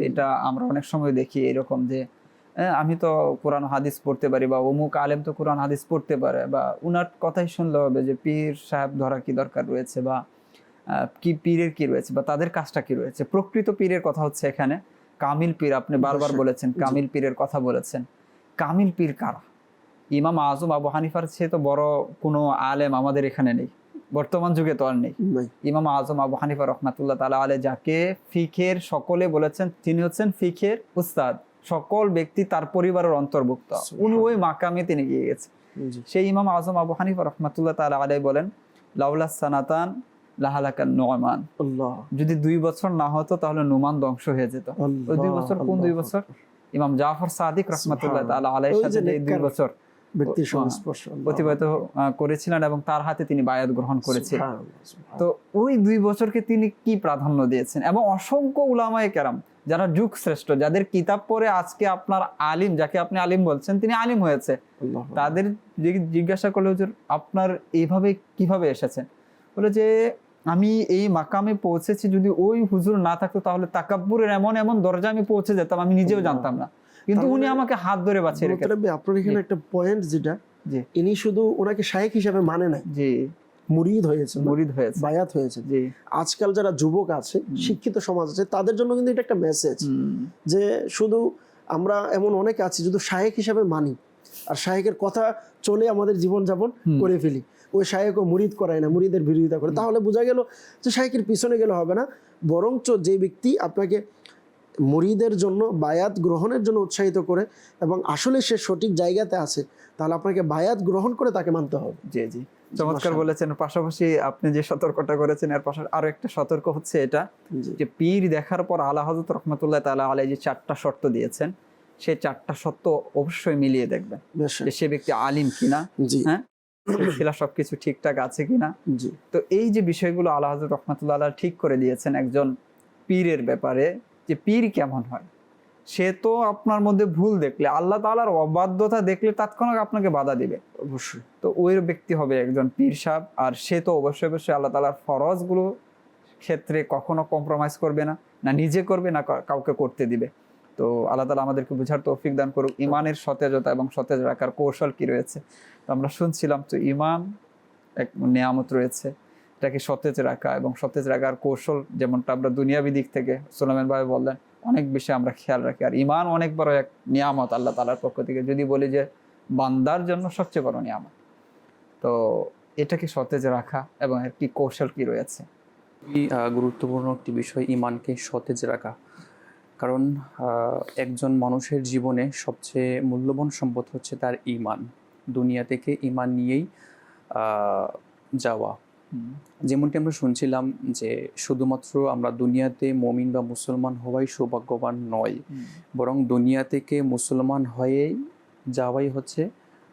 এটা আমরা অনেক সময় দেখি এরকম যে আমি তো কোরআন হাদিস পড়তে পারি, বা অমুক আলেম তো কোরআন হাদিস পড়তে পারে, বা উনার কথাই শুনলে হবে যে পীর সাহেব ধরা কি দরকার রয়েছে, বা কি পীরের কি রয়েছে, বা তাদের কাজটা কি রয়েছে। প্রকৃত পীরের কথা হচ্ছে এখানে কামিল পীর। আপনি বারবার বলেছেন কামিল পীরের কথা বলেছেন। কামিল পীর কারা? ইমাম আজম আবু হানিফার চেয়ে তো বড় কোনো আলেম আমাদের এখানে নেই, বর্তমান যুগে তো আর নেই। ইমাম আজম আবু হানিফা রহমাতুল্লাহ তাআলা আলাইহি, যাকে ফিকের সকলে বলেছেন তিনি হচ্ছেন ফিকের উস্তাদ, সকল ব্যক্তি তার পরিবারের অন্তর্ভুক্ত, উনি ওই মাকামে তিনি গিয়ে গেছেন। সেই ইমাম আজম আবু হানিফা রহমাতুল্লাহ তাআলা আলাইহি বলেন, লাউলা সানাতান লাহালাকান নুমান, যদি 2 বছর না হতো তাহলে নুমান ধ্বংস হয়ে যেত। ওই 2 বছর কোন 2 বছর? ইমাম জাফর সাদিক রহমাতুল্লাহ তাআলা আলাইহির সাথে এই 2 বছর ব্যক্তির সংস্পর্শ অতিবাহিত করেছিলেন এবং তার হাতে তিনি বায়াত গ্রহণ করেছিলেন। তো ওই 2 বছরকে তিনি কি প্রাধান্য দিয়েছেন, এবং অসংখ্য উলামায়ে কেরাম যারা যুগ শ্রেষ্ঠ, যাদের কিতাব পড়ে আজকে আপনার আলিম, যাকে আপনি আলিম বলছেন তিনি আলিম হয়েছে, তাদের জিজ্ঞাসা করলে হুজুর আপনার এইভাবে কিভাবে এসেছেন, বলে যে আমি এই মাকামে পৌঁছেছি, যদি ওই হুজুর না থাকতো তাহলে তাকাব্বুরের এমন এমন দরজা আমি পৌঁছে যেতাম আমি নিজেও জানতাম না, কিন্তু উনি আমাকে হাত ধরে বাঁচিয়ে রেখেছেন। আপনার এখানে একটা পয়েন্ট, যেটা ইনি শুধু ওনাকে শায়েখ হিসেবে মানে নাই, জি মুরিদ হয়েছে, বায়াত হয়েছে। আজকাল যারা যুবক আছে, শিক্ষিত সমাজ আছে, তাদের জন্য কিন্তু এটা একটা মেসেজ যে শুধু আমরা এমন অনেক আছি শুধু শায়েখ হিসেবে মানি, আর শায়েখের কথা চলে আমাদের জীবনযাপন করে ফেলি, ওই শায়েখও মুরিদ করায় না, মুরিদের বিরোধিতা করে। তাহলে বোঝা গেল যে শায়েখের পিছনে গেলে হবে না, বরঞ্চ যে ব্যক্তি আপনাকে মুরিদের জন্য বায়াত গ্রহণের জন্য উৎসাহিত করে এবং আসলে সে সঠিক জায়গাতে আছে, তাহলে আপনাকে বায়াত গ্রহণ করে তাকে মানতে হবে। জি জি, চমৎকার বলেছেন। পাশাপাশি আপনি যে সতর্কতা করেছেন এর পাশে আরো একটা সতর্ক হচ্ছে এটা যে পীর দেখার পর আলা হযরত রাহমাতুল্লাহ তাআলা আলাইহি যে 4টা শর্ত দিয়েছেন, সেই 4টা শর্ত অবশ্যই মিলিয়ে দেখবেন যে সে ব্যক্তি আলিম কিনা, হ্যাঁ সিলসিলা সবকিছু ঠিকঠাক আছে কিনা। তো এই যে বিষয়গুলো আলা হযরত রাহমাতুল্লাহ আলাইহি ঠিক করে দিয়েছেন একজন পীরের ব্যাপারে, যে পীর কেমন হয়, সে তো আপনার মধ্যে ভুল দেখলে, আল্লাহ তাআলার অবাধ্যতা দেখলে তৎক্ষণাৎ আপনাকে বাধা দিবে। অবশ্যই। তো ওই ব্যক্তি হবে একজন পীর সাহেব, আর সে তো অবশ্যই অবশ্যই আল্লাহ তাআলার ফরজগুলো ক্ষেত্রে কখনো কম্প্রোমাইজ করবে না, না নিজে করবে না কাউকে করতে দিবে। তো আল্লাহ তাআলা আমাদেরকে বুঝার তৌফিক দান করুক। ইমানের সতেজতা এবং সতেজ রাখার কৌশল কি রয়েছে, তো আমরা শুনছিলাম তো ইমান এক নিয়ামত রয়েছে, এটাকে সতেজ রাখা এবং সতেজ রাখার কৌশল যেমনটা আমরা দুনিয়াবি দিক থেকে সুলাইমান ভাই বললেন অনেক বেশি আমরা খেয়াল রাখি। আর ইমান অনেক বড় এক নিয়ামত আল্লাহ তাআলার পক্ষ থেকে, যদি বলি যে বান্দার জন্য সবচেয়ে বড় নিয়ামত। তো এটাকে সতেজ রাখা এবং এর কি কৌশল কি রয়েছে? খুবই গুরুত্বপূর্ণ একটি বিষয় ইমানকে সতেজ রাখা। কারণ একজন মানুষের জীবনে সবচেয়ে মূল্যবান সম্পদ হচ্ছে তার ইমান। দুনিয়া থেকে ইমান নিয়েই যাওয়া। যেমনটি আমরা শুনছিলাম যে শুধুমাত্র আমরা দুনিয়াতে মুমিন বা মুসলমান হওয়াই সৌভাগ্যবান নয়, বরং দুনিয়া থেকে মুসলমান হয়েই যাওয়াই হচ্ছে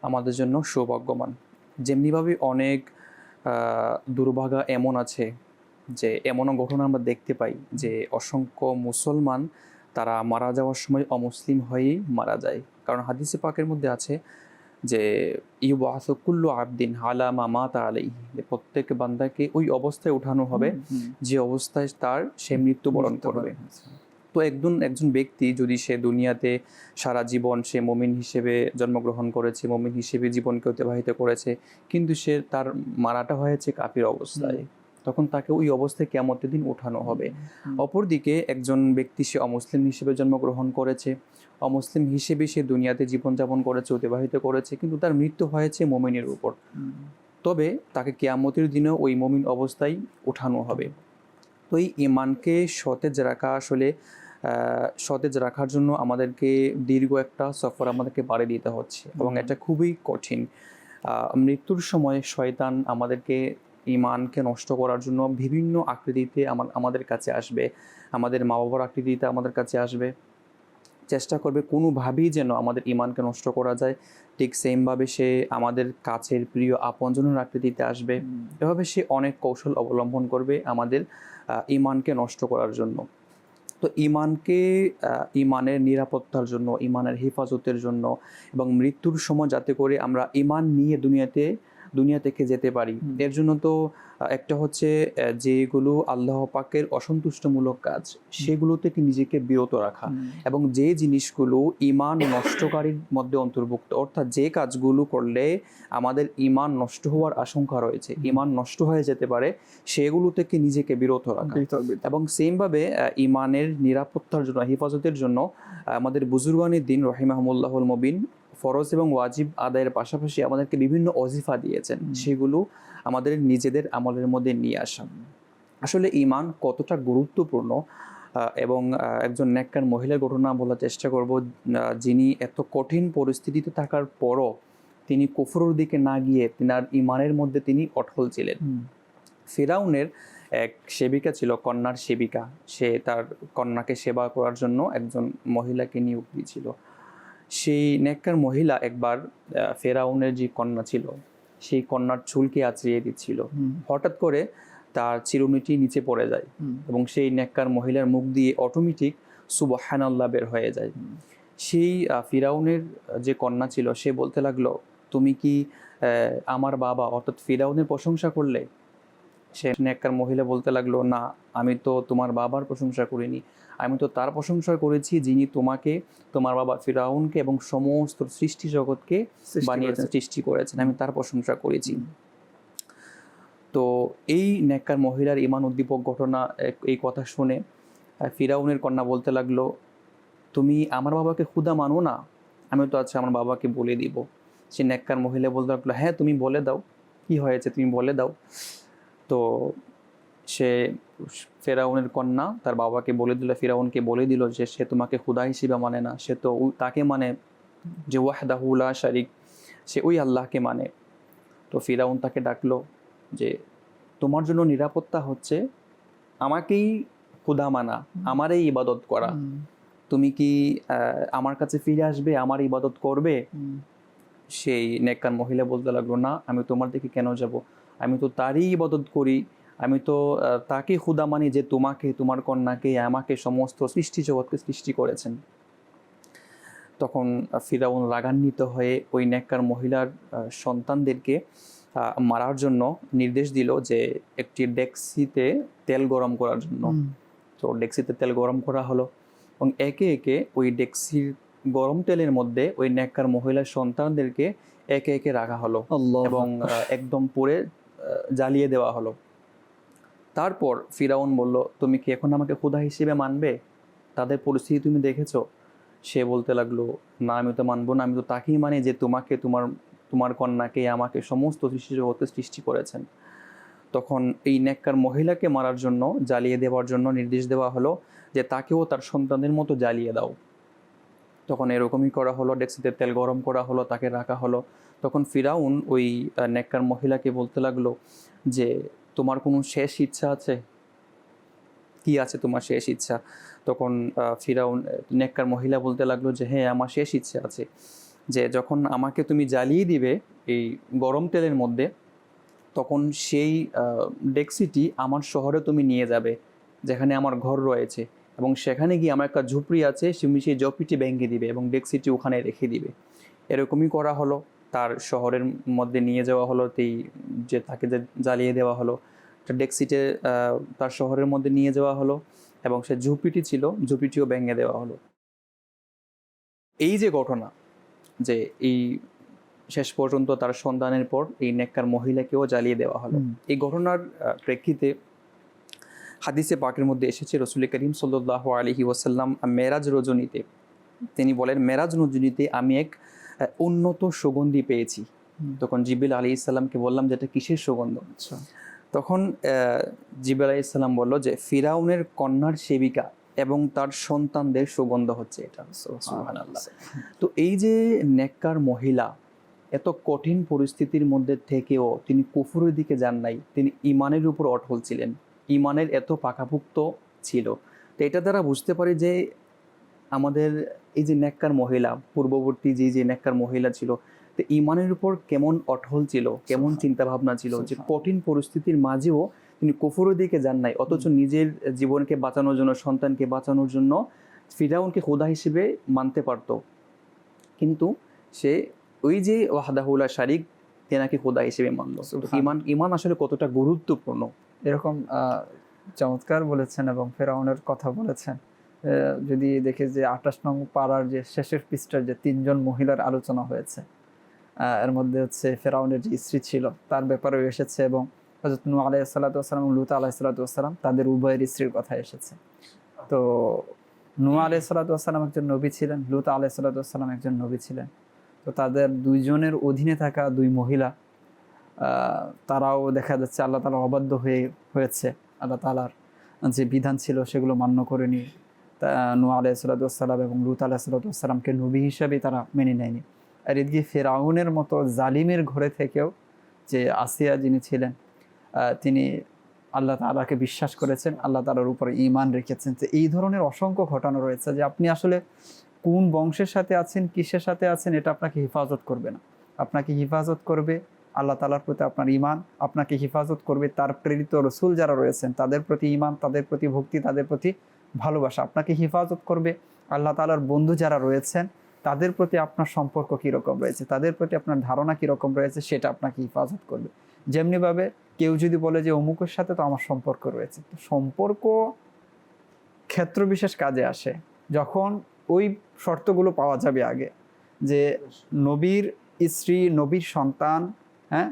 আমাদের জন্য সৌভাগ্যবান। যেমনিভাবে অনেক দুর্ভাগা এমন আছে যে এমনও ঘটনা আমরা দেখতে পাই যে অসংখ্য মুসলমান তারা মারা যাওয়ার সময় অমুসলিম হয়েই মারা যায়। কারণ হাদিসে পাকের মধ্যে আছে যে ইউবাসু কুল্লু আবদিন আলা মা মাতা আলাইহি, প্রত্যেক বান্দাকে ওই অবস্থায় উঠানো হবে যে অবস্থায় তার সে মৃত্যুবরণ করবে। তো একজন ব্যক্তি যদি সে দুনিয়াতে সারা জীবন সে মুমিন হিসেবে জন্মগ্রহণ করেছে, মুমিন হিসেবে জীবনকে অতিবাহিত করেছে, কিন্তু সে তার মারাটা হয়েছে কাফির অবস্থায়, তখন তাকে ওই অবস্থায় কিয়ামতের দিন উঠানো হবে। অপরদিকে একজন ব্যক্তি সে অমুসলিম হিসেবে জন্মগ্রহণ করেছে, অমুসলিম হিসেবে সে দুনিয়াতে জীবনযাপন করেছে, অতিবাহিত করেছে, কিন্তু তার মৃত্যু হয়েছে মুমিনের উপর, তবে তাকে কিয়ামতের দিনেও ওই মুমিন অবস্থায় উঠানো হবে। তো এই ইমানকে সতেজ রাখা আসলে সতেজ রাখার জন্য আমাদেরকে দীর্ঘ একটা সফর আমাদেরকে পাড়ি দিতে হচ্ছে এবং এটা খুবই কঠিন। মৃত্যুর সময় শয়তান আমাদেরকে ইমানকে নষ্ট করার জন্য বিভিন্ন আকৃতিতে আমাদের কাছে আসবে, আমাদের মা বাবার আকৃতিতে আমাদের কাছে আসবে, চেষ্টা করবে কোনোভাবেই যেন আমাদের ইমানকে নষ্ট করা যায়। ঠিক সেমভাবে সে আমাদের কাছের প্রিয় আপনজনের আকৃতিতে আসবে। এভাবে সে অনেক কৌশল অবলম্বন করবে আমাদের ইমানকে নষ্ট করার জন্য। তো ইমানের নিরাপত্তার জন্য, ইমানের হেফাজতের জন্য এবং মৃত্যুর সময় যাতে করে আমরা ইমান নিয়ে দুনিয়া থেকে যেতে পারি, এর জন্য তো একটা হচ্ছে যেগুলো আল্লাহ পাকের অসন্তুষ্টমূলক কাজ সেগুলো থেকে নিজেকে বিরত রাখা, এবং যে জিনিসগুলো ইমান নষ্টকারীর মধ্যে অন্তর্ভুক্ত, অর্থাৎ যে কাজগুলো করলে আমাদের ইমান নষ্ট হওয়ার আশঙ্কা রয়েছে, ইমান নষ্ট হয়ে যেতে পারে, সেগুলো থেকে নিজেকে বিরত রাখা। এবং সেমভাবে ইমানের নিরাপত্তার জন্য, হেফাজতের জন্য আমাদের বুজুর্গানের দিন রহিমাহুল্লাহুল মুবিন ফরজ এবং ওয়াজিব আদায়ের পাশাপাশি আমাদেরকে বিভিন্ন ওজিফা দিয়েছেন, সেগুলো আমাদের নিজেদের আমলের মধ্যে নিয়ে আসা। আসলে ইমান কতটা গুরুত্বপূর্ণ এবং একজন নেককার মহিলার ঘটনা বলার চেষ্টা করব, যিনি এত কঠিন পরিস্থিতিতে থাকার পরও তিনি কুফরের দিকে না গিয়ে তিনার ইমানের মধ্যে তিনি অটল ছিলেন। ফিরাউনের এক সেবিকা ছিল, কন্যার সেবিকা, সে তার কন্যাকে সেবা করার জন্য একজন মহিলাকে নিয়োগ দিয়েছিল। সেই নেককার মহিলা একবার ফেরাউনের যে কন্যা ছিল সেই কন্যার চুলকে আঁচড়িয়ে দিচ্ছিল। হঠাৎ করে তার চিরুনিটি নিচে পড়ে যায় এবং সেই নেককার মহিলার মুখ দিয়ে অটোমেটিক সুবহানাল্লাহ বের হয়ে যায়। সেই ফিরাউনের যে কন্যা ছিল সে বলতে লাগলো, তুমি কি আমার বাবা অর্থাৎ ফিরাউনের প্রশংসা করলে? সে নেককার মহিলা বলতে লাগলো, না, আমি তো তোমার বাবার প্রশংসা করিনি, আমি তো তার প্রশংসা করেছি যিনি তোমাকে, তোমার বাবা ফিরাউনকে এবং সমস্ত সৃষ্টি জগৎকে বানিয়েছেন, সৃষ্টি করেছেন, আমি তার প্রশংসা করেছি। তো এই নেককার মহিলার ইমান উদ্দীপক ঘটনা, এই কথা শুনে ফিরাউনের কন্যা বলতে লাগলো, তুমি আমার বাবাকে খুদা মানো না? আমি তো আচ্ছা আমার বাবাকে বলে দিব। সে নেককার মহিলা বলতে লাগলো, হ্যাঁ তুমি বলে দাও, কি হয়েছে তুমি বলে দাও। তো সে ফেরাউনের কন্যা তার বাবাকে বলে দিল, ফিরাউনকে বলে দিল যে সে তোমাকে খুদা হিসেবে মানে না, সে তো তাকে মানে যে ওয়াহদাহু লা শারিক, সে ওই আল্লাহকে মানে। তো ফিরাউন তাকে ডাকলো যে তোমার জন্য নিরাপত্তা হচ্ছে আমাকেই খুদা মানা, আমারই ইবাদত করা, তুমি কি আমার কাছে ফিরে আসবে, আমার ইবাদত করবে? সেই নেককার মহিলা বলতে লাগলো, না, আমি তোমার দিকে কেন যাব, আমি তো তারই ইবাদত করি, আমি তো তাকে খুদা মানি যে তোমাকে, তোমার কন্যাকে, আমাকে, সমস্ত সৃষ্টি জগৎকে সৃষ্টি করেছেন। তখন ফিরাউন রাগান্বিত হয়ে ওই নেককার মহিলার সন্তানদেরকে মারার জন্য নির্দেশ দিল যে একটি ডেক্সিতে তেল গরম করার জন্য। তো ডেক্সিতে তেল গরম করা হলো এবং একে একে ওই ডেক্সির গরম তেলের মধ্যে ওই নেককার মহিলার সন্তানদেরকে একে একে রাখা হলো এবং একদম পুড়ে জ্বালিয়ে দেওয়া হলো। তারপর ফিরাউন বলল, তুমি কি এখন আমাকে খোদা হিসেবে মানবে? তাদের পরিস্থিতি তুমি দেখেছো? সে বলতে লাগলো, না আমি তো মানবো না, আমি তো তাকেই মানি যে তোমাকে, তোমার কন্যাকে, আমাকে সমস্ত সৃষ্টি জগতে সৃষ্টি করেছেন। তখন এই নেককার মহিলাকে মারার জন্য, জ্বালিয়ে দেওয়ার জন্য নির্দেশ দেওয়া হলো যে তাকেও তার সন্তানের মতো জ্বালিয়ে দাও। তখন এরকমই করা হলো, ডেক্সিতে তেল গরম করা হলো, তাকে রাখা হলো। তখন ফিরাউন ওই নেককার মহিলাকে বলতে লাগলো যে তোমার কোনো শেষ ইচ্ছা আছে? কি আছে তোমার শেষ ইচ্ছা? তখন ফিরাউন, নেককার মহিলা বলতে লাগলো যে হ্যাঁ, আমার শেষ ইচ্ছা আছে যে যখন আমাকে তুমি জ্বালিয়ে দিবে এই গরম তেলের মধ্যে, তখন সেই ডেক্সিটি আমার শহরে তুমি নিয়ে যাবে, যেখানে আমার ঘর রয়েছে, এবং সেখানে গিয়ে আমার একটা ঝুপড়ি আছে, তুমি সেই ঝুপড়িটি ভেঙে দিবে এবং ডেক্সিটি ওখানে রেখে দিবে। এরকমই করা হলো। তার শহরের মধ্যে নিয়ে যাওয়া হলো, যে তাকে যে জ্বালিয়ে দেওয়া হলো, ডেক্সিটে তার শহরের মধ্যে নিয়ে যাওয়া হলো এবং সে ঝুপড়িটি ছিল, ঝুপড়িটিও ভেঙে দেওয়া হলো। এই যে ঘটনা, যে এই শেষ পর্যন্ত তার সন্তানের পর এই নেককার মহিলাকেও জ্বালিয়ে দেওয়া হলো, এই ঘটনার প্রেক্ষিতে হাদিসে পাকের মধ্যে এসেছে রাসূল করিম সাল্লাল্লাহু আলাইহি ওয়াসাল্লাম মেরাজ রজনীতে তিনি বলেন, মেরাজ রজনীতে আমি এক উন্নত সুগন্ধি পেয়েছি। তখন জিবরিল আলাইহিস সালামকে বললাম যে এটা কিসের সুগন্ধ? তখন জিবরিল আলাইহিস সালাম বলল যে ফিরাউনের কন্যার সেবিকা এবং তার সন্তানদের সুগন্ধ হচ্ছে এটা। সুবহানাল্লাহ। তো এই যে নেককার মহিলা এত কঠিন পরিস্থিতির মধ্যে থেকেও তিনি কুফরের দিকে যান নাই, তিনি ঈমানের উপর অটল ছিলেন, ঈমানের এত পাকাপোক্ত ছিল। তো এটা দ্বারা বুঝতে পারি যে আমাদের এই যে নেককার মহিলা, পূর্ববর্তী যে নেককার মহিলা ছিল, তো ঈমানের উপর কেমন অটল ছিল, কেমন চিন্তা ভাবনা ছিল, যে কঠিন পরিস্থিতির মাঝেও তিনি কুফরের দিকে যান নাই, অথচ নিজের জীবনকে বাঁচানোর জন্য, সন্তানকে বাঁচানোর জন্য ফিরাউনকে খোদা হিসেবে মানতে পারত, কিন্তু সে ওই যে ওয়াহদাহু লা শারিক, তেনাকে খোদা হিসেবে মানল। ঈমান আসলে কতটা গুরুত্বপূর্ণ। এরকম চমৎকার বলেছেন এবং ফেরাউনের কথা বলেছেন। যদি দেখে যে 28 নং পাড়ার যে শেষের পৃষ্ঠার যে 3 জন মহিলার আলোচনা হয়েছে, এর মধ্যে হচ্ছে ফেরাউনের যে স্ত্রী ছিল তার ব্যাপারেও এসেছে, এবং হযরত নূহ আলাইহিস সালাতু ওয়াস সালাম এবং লূত আলাইহিস সালাতু ওয়াস সালাম তাদের উভয়ের স্ত্রীর কথা এসেছে। তো নূহ আলাইহিস সালাতু ওয়াস সালাম একজন নবী ছিলেন, লূত আলাইহিস সালাতু ওয়াস সালাম একজন নবী ছিলেন। তো তাদের দুইজনের অধীনে থাকা দুই মহিলা, তারাও দেখা যাচ্ছে আল্লাহ তাআলা অবাধ্য হয়েছে, আল্লাহ তাআলার যে বিধান ছিল সেগুলো মান্য করেনি। নূহ আলাইহিস সালাতু ওয়াস সালাম এবং লূত আলাইহিস সালাতু ওয়াস সালামকে নবী হিসেবে তারা মেনে নেয়নি। আর এদিকে ফেরাউনের মতো জালিমের ঘরে থেকেও যে আসিয়া যিনি ছিলেন, তিনি আল্লাহ তাআলাকে বিশ্বাস করেছেন, আল্লাহ তাআলার উপরে ঈমান রেখেছেন। যে এই ধরনের অসংখ্য ঘটনা রয়েছে যে আপনি আসলে কোন বংশের সাথে আছেন, কিসের সাথে আছেন, এটা আপনাকে হেফাজত করবে না। আপনাকে হেফাজত করবে আল্লাহ তাআলার প্রতি আপনার ঈমান, আপনাকে হেফাজত করবে তার প্রেরিত রসুল যারা রয়েছেন তাদের প্রতি ঈমান, তাদের প্রতি ভক্তি, তাদের প্রতি ভালোবাসা। আপনাকে হেফাজত করবে আল্লাহ তাআলার বন্ধু যারা রয়েছেন তাদের প্রতি আপনার সম্পর্ক কীরকম রয়েছে, তাদের প্রতি আপনার ধারণা কীরকম রয়েছে, সেটা আপনাকে হেফাজত করবে। যেমনিভাবে কেউ যদি বলে যে অমুকের সাথে তো আমার সম্পর্ক রয়েছে, তো সম্পর্ক ক্ষেত্র বিশেষ কাজে আসে যখন ওই শর্তগুলো পাওয়া যাবে আগে, যে নবীর স্ত্রী, নবীর সন্তান, হ্যাঁ,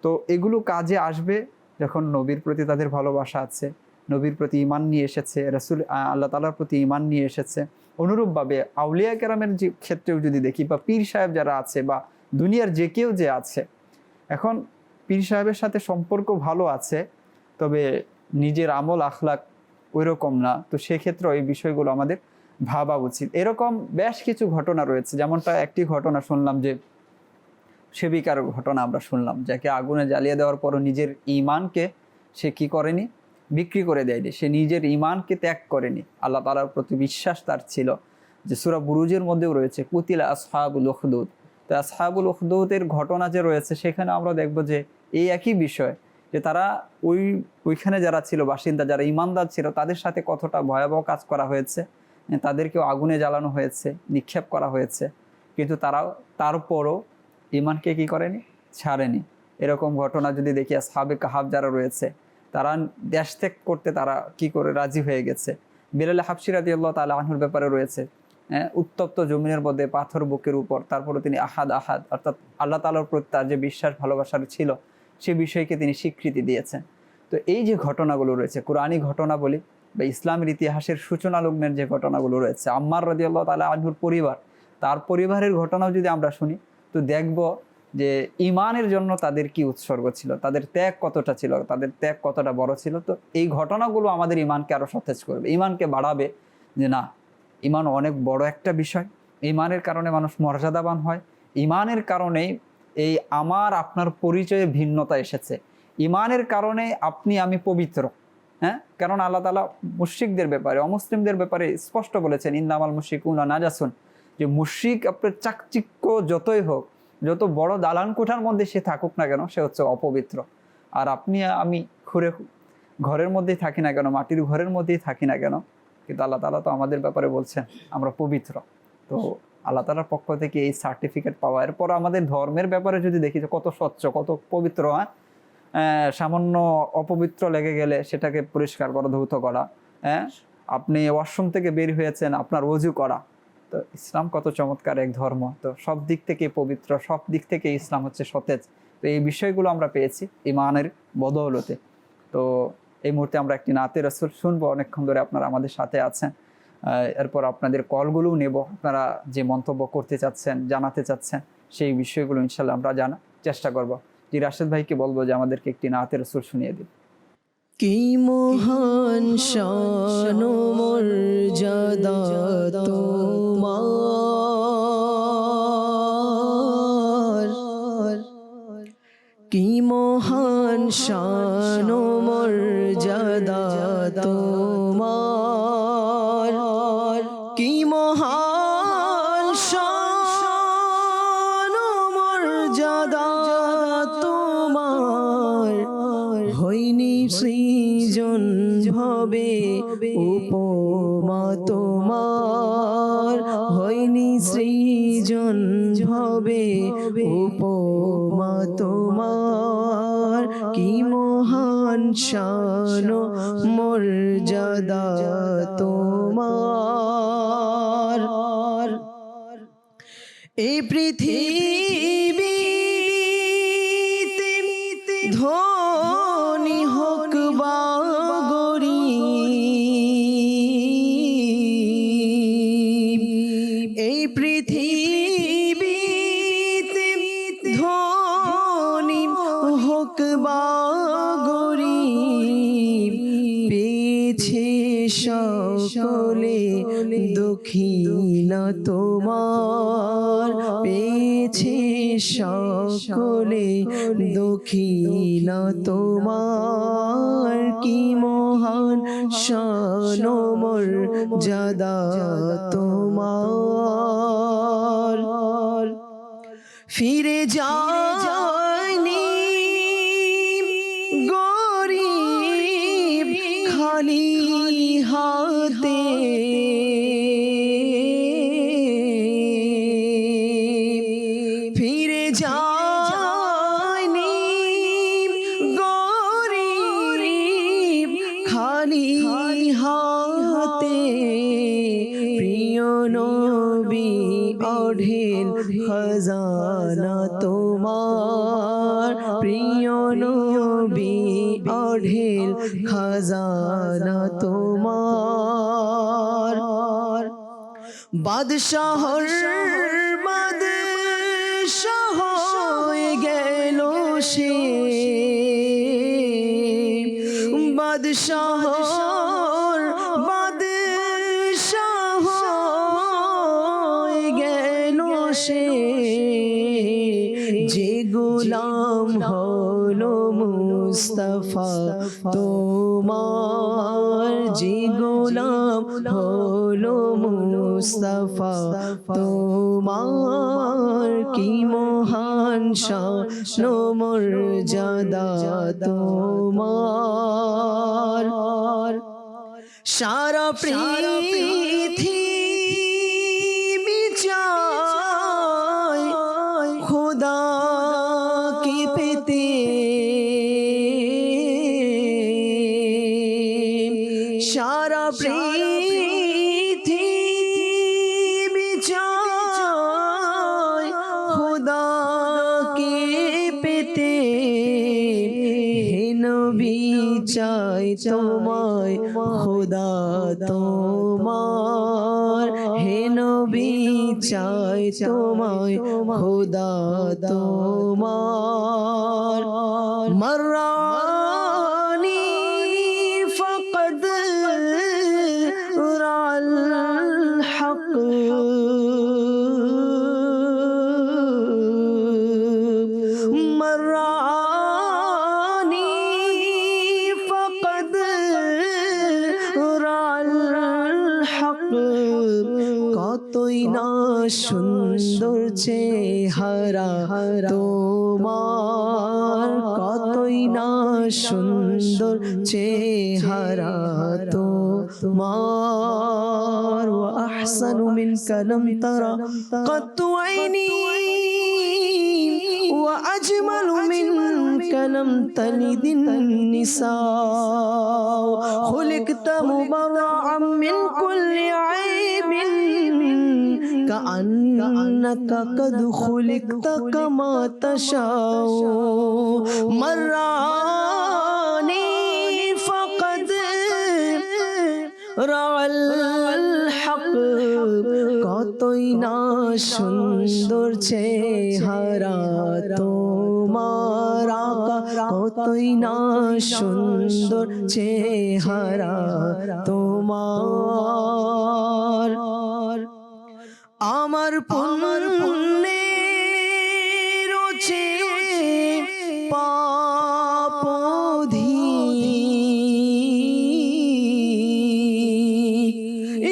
তো এগুলো কাজে আসবে যখন নবীর প্রতি তাদের ভালোবাসা আছে, নবীর প্রতি ঈমান নিয়ে এসেছে, রাসূল আল্লাহ তাআলার প্রতি ঈমান নিয়ে এসেছে। অনুরূপভাবে আউলিয়া কেরামের যে ক্ষেত্রেও যদি দেখি, বা পীর সাহেব যারা আছে, বা দুনিয়ার যে কেউ যে আছে, এখন পীর সাহেবের সাথে সম্পর্ক ভালো আছে তবে নিজের আমল আখলাক ওই রকম না, তো সেক্ষেত্রে এই বিষয়গুলো আমাদের ভাবা উচিত। এরকম বেশ কিছু ঘটনা রয়েছে, যেমনটা একটি ঘটনা শুনলাম যে সেবিকার ঘটনা আমরা শুনলাম, যাকে আগুনে জ্বালিয়ে দেওয়ার পরও নিজের ঈমানকে সে কি করেনি, বিক্রি করে দেয়নি, সে নিজের ঈমানকে ত্যাগ করেনি, আল্লাহ তাআলার প্রতি বিশ্বাস তার ছিল। যে সূরা বুরুজের মধ্যেও রয়েছে কুতিলা আসহাবুল উখদুদ, তো আসহাবুল উখদুদের ঘটনা যে রয়েছে সেখানে আমরা দেখব যে এই একই বিষয়, যে তারা ওইখানে যারা ছিল বাসিন্দা, যারা ঈমানদার ছিল, তাদের সাথে কতটা ভয়াবহ কাজ করা হয়েছে, তাদেরকেও আগুনে জ্বালানো হয়েছে, নিক্ষেপ করা হয়েছে, কিন্তু তারপরও ইমানকে কি করেনি, ছাড়েনি। এরকম ঘটনা যদি দেখি আসহাবে কাহাফ যারা রয়েছে, তারা দেশ ত্যাগ করতে তারা কি করে রাজি হয়ে গেছে। বিলাল হাবশী রাদিয়াল্লাহু তাআলা আনহুর ব্যাপারে রয়েছে, উত্তপ্ত জমিনের মধ্যে পাথর বুকের উপর, তারপরে তিনি আহাদ অর্থাৎ আল্লাহ তাআলার প্রতি তার যে বিশ্বাস ভালোবাসার ছিল সে বিষয়কে তিনি স্বীকৃতি দিয়েছেন। তো এই যে ঘটনাগুলো রয়েছে, কোরআনী ঘটনা বলি বা ইসলামের ইতিহাসের সূচনা লগ্নের যে ঘটনাগুলো রয়েছে, আম্মার রাদিয়াল্লাহু তাআলা আনহুর পরিবার, তার পরিবারের ঘটনাও যদি আমরা শুনি তো দেখব যে ইমানের জন্য তাদের কি উৎসর্গ ছিল, তাদের ত্যাগ কতটা ছিল, তাদের ত্যাগ কতটা বড় ছিল। তো এই ঘটনাগুলো আমাদের ইমানকে আরো সতেজ করবে, ইমানকে বাড়াবে, যে না, ইমান অনেক বড় একটা বিষয়। ইমানের কারণে মানুষ মর্যাদাবান হয়, ইমানের কারণেই এই আমার আপনার পরিচয়ে ভিন্নতা এসেছে, ইমানের কারণে আপনি আমি পবিত্র। কারণ আল্লাহ তাআলা মুশরিকদের ব্যাপারে, অমুসলিমদের ব্যাপারে স্পষ্ট বলেছেন, ইন্নামাল মুশরিকুনা নাজাসুন, যে মুশরিক আপনার চাকচিক্য যতই হোক, যত বড় দালান কোঠার মধ্যে সে থাকুক না কেন, সে হচ্ছে অপবিত্র। আর আপনি আমি ঘরের মধ্যেই থাকি না কেন, মাটির ঘরের মধ্যেই থাকি না কেন, কিন্তু আল্লাহ তাআলা তো আমাদের ব্যাপারে বলছেন আমরা পবিত্র। তো আল্লাহ তাআলার পক্ষ থেকে এই সার্টিফিকেট পাওয়া, এরপর আমাদের ধর্মের ব্যাপারে যদি দেখি যে কত স্বচ্ছ, কত পবিত্র। সামান্য অপবিত্র লেগে গেলে সেটাকে পরিষ্কার করা, ধৌত করা। আপনি ওয়াশরুম থেকে বের হয়েছেন, আপনার ওযু করা। তো ইসলাম কত চমৎকার এক ধর্ম, তো সব দিক থেকে পবিত্র, সব দিক থেকে ইসলাম হচ্ছে সতেজ। তো এই বিষয়গুলো আমরা পেয়েছি ইমানের বদৌলতে। তো এই মুহূর্তে আমরা একটি নাতে রাসূল শুনবো, অনেকক্ষণ ধরে আপনারা আমাদের সাথে আছেন। এরপর আপনাদের কলগুলোও নেব, আপনারা যে মন্তব্য করতে চাচ্ছেন, জানাতে চাচ্ছেন, সেই বিষয়গুলো ইনশাল্লাহ আমরা জানার চেষ্টা করব। জি, রাশেদ ভাইকে বলবো যে আমাদেরকে একটি নাতে রাসূল শুনিয়ে দিন। কি মহান শান ও মর্যাদা তোমার, কি মহান শান ও মর্যাদা তোমার, কি মহান শান ও মর্যাদা তোমার, হইনি সৃজন ভবে উপমা তোমার, হইনি সৃজন ভবে উপমা তোমার, কি মহান শান ও মর্যাদা তোমার। এই পৃথিবীতে ধনী হোক বা গরীব, এই পৃথিবীতে ধনী হোক বা গরীব, পেয়েছে সকলে দক্ষিণা তোমার, পেয়েছে সকলে দক্ষিণা তোমার, কি মহান শান ও মর্যাদা তোমার। ফিরে যায়নি গরীব খালি হাতে, ফিরে যায়নি গরীব খালি হাতে, প্রিয় নবী অঢেল খজানা তোমার, প্রিয় নবী অঢেল খজানা তোমার। বাদশাহর বাদশাহ হয়ে গেল সে, বাদশাহর বাদশাহ হয়ে গেল সে, যে গোলাম হলো মুস্তাফা তোমার, যে গোলাম হলো মুস্তাফা তোমার, কি মহান শান ও মর্যাদা তোমার। সারা পৃথিবী সারা পৃথিবী চায় খোদাকে পেতে, হে নবী চাই তোমায় খোদা তোমার, হে নবী চাই তোমায় খোদা তোমার। মরানি ফকদ রাল হক, মরানি ফকদ রাল হক। কতই না সুন্দর চেহারা তোমার, কতই না সুন্দর চেহারা তোমার। ওয়া আহসানু মিনকা লাম তারা কাত্তু আইনি, ওয়া আজমালু মিনকা লাম তালিদিন নিসা। খুলিকতা মুবাররাআন মিন কুল্লি আইবিন, كأنك قد خلقت كما تشاء. مراني فقد رأى الحق, কতই না সুন্দর চেহারা তোমার আকা, কতই না সুন্দর চেহারা তোমার। আমার পুণ্যের চেয়ে পাপ অধিক,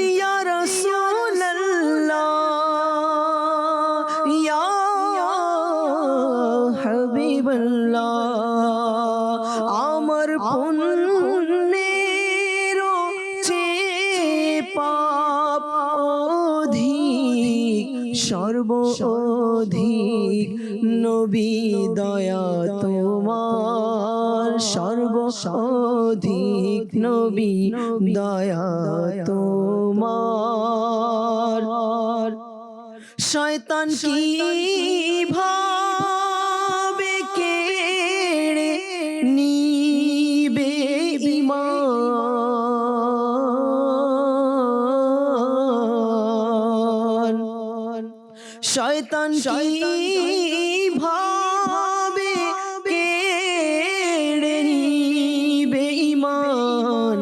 ইয়া রাসূলুল্লাহ ইয়া হাবিবাল্লাহ। আমার পুণ্যের চেয়ে পাপ অধিক, সর্ব অধিক নবী দয়া তোমার, সর্ব অধিক নবী দয়া তোমার। শয়তান কি ভাবে কেড়ে নিবে ঈমান, শয়তান কি ভাবে কেড়ে নিবে ঈমান।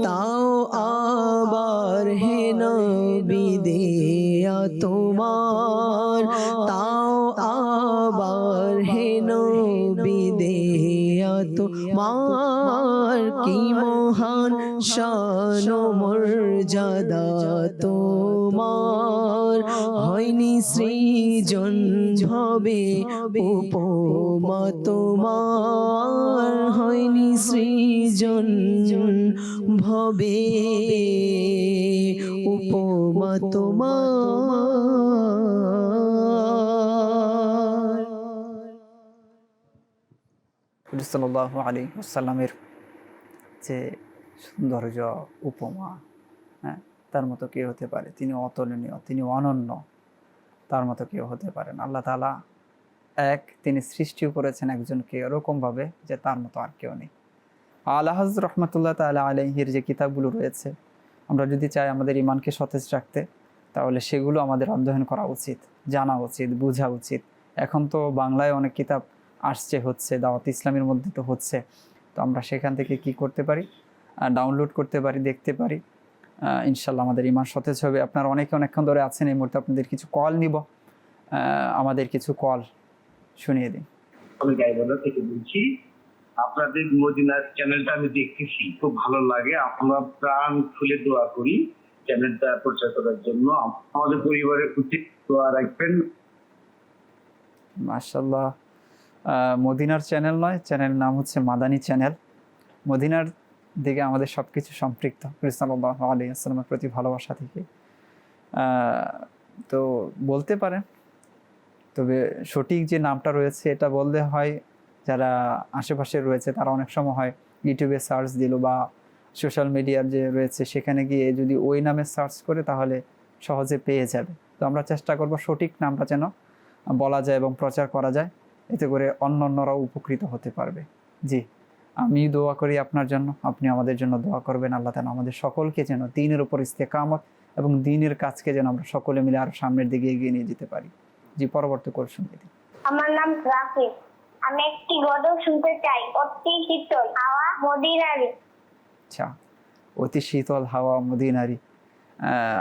তাও আবার হে নবী দেয়া তোমার, তাও আবার হে নবী দেয়া তোমার। কি মহান শান ও মর্যাদা তোমার, হয়নি সৃজন ভবে উপমা তোমার, হয়নি সৃজন ভবে উপমা তোমার। সাল্লাল্লাহু আলাইহি ওয়াসাল্লামের যে সৌন্দর্য উপমা, হ্যাঁ, তার মতো কেউ হতে পারে? তিনি অতুলনীয়, তিনি অনন্য, তার মতো কেউ হতে পারেন। আল্লাহ তাআলা এক, তিনি সৃষ্টিও করেছেন একজনকে এরকমভাবে যে তার মতো আর কেউ নেই। আলা হযরত রহমাতুল্লাহ তাআলা আলাইহির যে কিতাবগুলো রয়েছে, আমরা যদি চাই আমাদের ঈমানকে সতেজ রাখতে, তাহলে সেগুলো আমাদের অধ্যয়ন করা উচিত, জানা উচিত, বোঝা উচিত। এখন তো বাংলায় অনেক কিতাব আসছে, হচ্ছে, দাওয়াত ইসলামের মধ্যে তো হচ্ছে। তো আমরা সেখান থেকে কি করতে পারি? ডাউনলোড করতে পারি, দেখতে পারি। ইনশাল্লাহ আমাদের ঈমান সতেজ হবে। আপনারা অনেকক্ষণ ধরে আছেন, এই মুহূর্তে আপনাদের কিছু কল নিব। আমাদের কিছু কল শুনিয়ে দিন। আমি গাইবান্ধা থেকে বলছি। আপনাদের মদিনার চ্যানেলটা আমি দেখতেছি, খুব ভালো লাগে। আমরা প্রাণ খুলে দোয়া করি চ্যানেলটা প্রচার করার জন্য। আমাদের পরিবারের প্রতি দোয়া রাখবেন। মাশাআল্লাহ। মদিনার চ্যানেল নয়, চ্যানেলের নাম হচ্ছে মাদানী চ্যানেল। মদিনার দিকে আমাদের সব কিছু সম্পৃক্ত, সাল্লাল্লাহু আলাইহি ওয়াসাল্লামের প্রতি ভালোবাসা থেকে। তো বলতে পারেন, তবে সঠিক যে নামটা রয়েছে এটা বলতে হয় যারা আশেপাশে রয়েছে তারা অনেক সময় হয় ইউটিউবে সার্চ দিল বা সোশ্যাল মিডিয়ার যে রয়েছে সেখানে গিয়ে যদি ওই নামে সার্চ করে তাহলে সহজে পেয়ে যাবে। তো আমরা চেষ্টা করব সঠিক নামটা যেন বলা যায় এবং প্রচার করা যায়, এতে করে অন্যান্যরাও উপকৃত হতে পারবে। জি, আমি দোয়া করি আপনার জন্য, আপনি আমাদের জন্য দোয়া করবেন। আল্লাহ তাআলা আমাদের সকলকে যেন দ্বীনের উপর ইস্তেকামত এবং দ্বীনের কাজকে যেন আমরা সকলে মিলে আরো সামনের দিকে এগিয়ে নিয়ে যেতে পারি। জি, পরবর্তী কোর্স শুনতে দিন। আমার নাম রাফি। আমি একটি গজল শুনতে চাই। অতি শীতল হাওয়া মদিনারি। আচ্ছা, অতি শীতল হাওয়া মদিনারি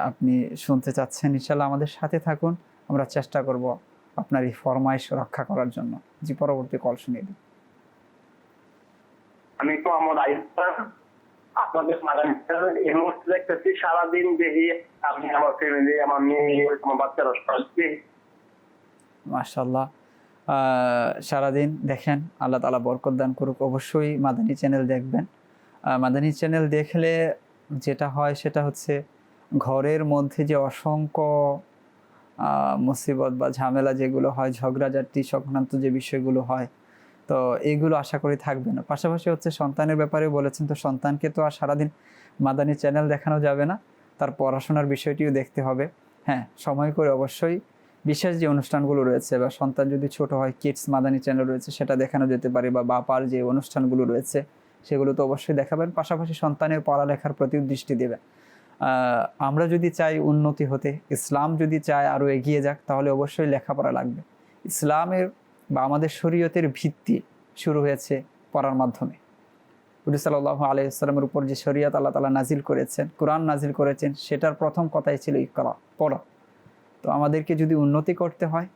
আপনি শুনতে চাচ্ছেন। ইনশাল্লাহ আমাদের সাথে থাকুন, আমরা চেষ্টা করব আপনার এই ফরমাইশ রক্ষা করার জন্য। জি, পরবর্তী কল শুনিয়ে দিন। আমি তো আমার আপনাদের এই মুহূর্তে দেখতেছি সারাদিন দেখি আমি আমার ফ্যামিলি, আমার মেয়ে, আমার বাচ্চারা আসছি। মাশাআল্লাহ, সারাদিন দেখেন, আল্লাহ তাআলা বরকত দান করুক। অবশ্যই মাদানী চ্যানেল দেখবেন। মাদানী চ্যানেল দেখলে যেটা হয় সেটা হচ্ছে ঘরের মধ্যে যে অসংখ্য মুসিবত বা ঝামেলা যেগুলো হয়, ঝগড়াঝাটি সংক্রান্ত যে বিষয়গুলো হয়, তো এইগুলো আশা করি থাকবে না। পাশাপাশি হচ্ছে সন্তানের ব্যাপারে বলেছেন, তো সন্তানকে তো আর সারাদিন মাদানী চ্যানেল দেখানো যাবে না, তার পড়াশোনার বিষয়টিও দেখতে হবে। হ্যাঁ, সময় করে অবশ্যই বিশেষ যে অনুষ্ঠানগুলো রয়েছে বা সন্তান যদি ছোট হয়, কিডস মাদানী চ্যানেল রয়েছে সেটা দেখানো যেতে পারে, বা বাপার যে অনুষ্ঠানগুলো রয়েছে সেগুলো তো অবশ্যই দেখাবেন। পাশাপাশি সন্তানের পড়ালেখার প্রতি দৃষ্টি দেবেন। আমরা যদি চাই উন্নতি হতে, ইসলাম যদি চায় আরও এগিয়ে যাক, তাহলে অবশ্যই লেখাপড়া লাগবে। ইসলামের বা আমাদের শরীয়তের ভিত্তি শুরু হয়েছে পড়ার মাধ্যমে। নবী সাল্লাল্লাহু আলাইহি ওয়াসাল্লামের উপর যে শরীয়ত আল্লাহ তাআলা নাজিল করেছেন, কোরআন নাজিল করেছেন, সেটার প্রথম কথাই ছিল ইকরা, পড়ো। তো আমাদেরকে যদি উন্নতি করতে হয়,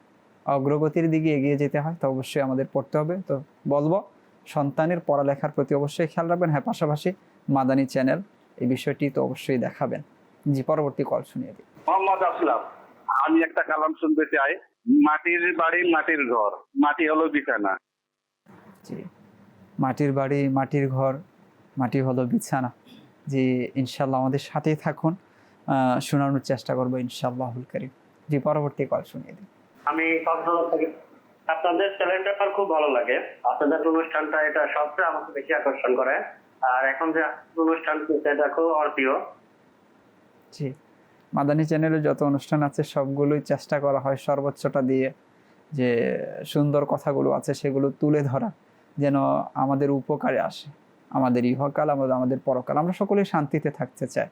অগ্রগতির দিকে এগিয়ে যেতে হয়, তো অবশ্যই আমাদের পড়তে হবে। তো বলবো সন্তানের পড়ালেখার প্রতি অবশ্যই খেয়াল রাখবেন। হ্যাঁ, পাশাপাশি মাদানী চ্যানেল এই বিষয়টি তো অবশ্যই দেখাবেন। জি, পরবর্তী কল শুনিয়ে দিই। মোহাম্মদ আসলাম। আমি একটা কালাম শুনতে চাই। মাটির বাড়ি মাটির ঘর, মাটি হলো বিছানা। জি, মাটির বাড়ি মাটির ঘর, মাটি হলো বিছানা। জি, ইনশাল্লাহ আমাদের সাথেই থাকুন, শোনানোর চেষ্টা করবো ইনশাআল্লাহুল কারীম। জি, পরবর্তী কল শুনিয়ে দিই। আমি কক্সবাজার থেকে। আপনাদের চ্যানেলটা আমার খুব ভালো লাগে। আপনাদের অনুষ্ঠানটা এটা সবচেয়ে আমাকে বেশি আকর্ষণ করে। আর এখন যে অনুষ্ঠান সেটা খুব আমার প্রিয়। জি, মাদানী চ্যানেলে যত অনুষ্ঠান আছে সবগুলোই চেষ্টা করা হয় সর্বোচ্চটা দিয়ে, যে সুন্দর কথাগুলো আছে সেগুলো তুলে ধরা, যেন আমাদের উপকারে আসে, আমাদের ইহকাল আমাদের পরকাল, আমরা সকলেই শান্তিতে থাকতে চাই।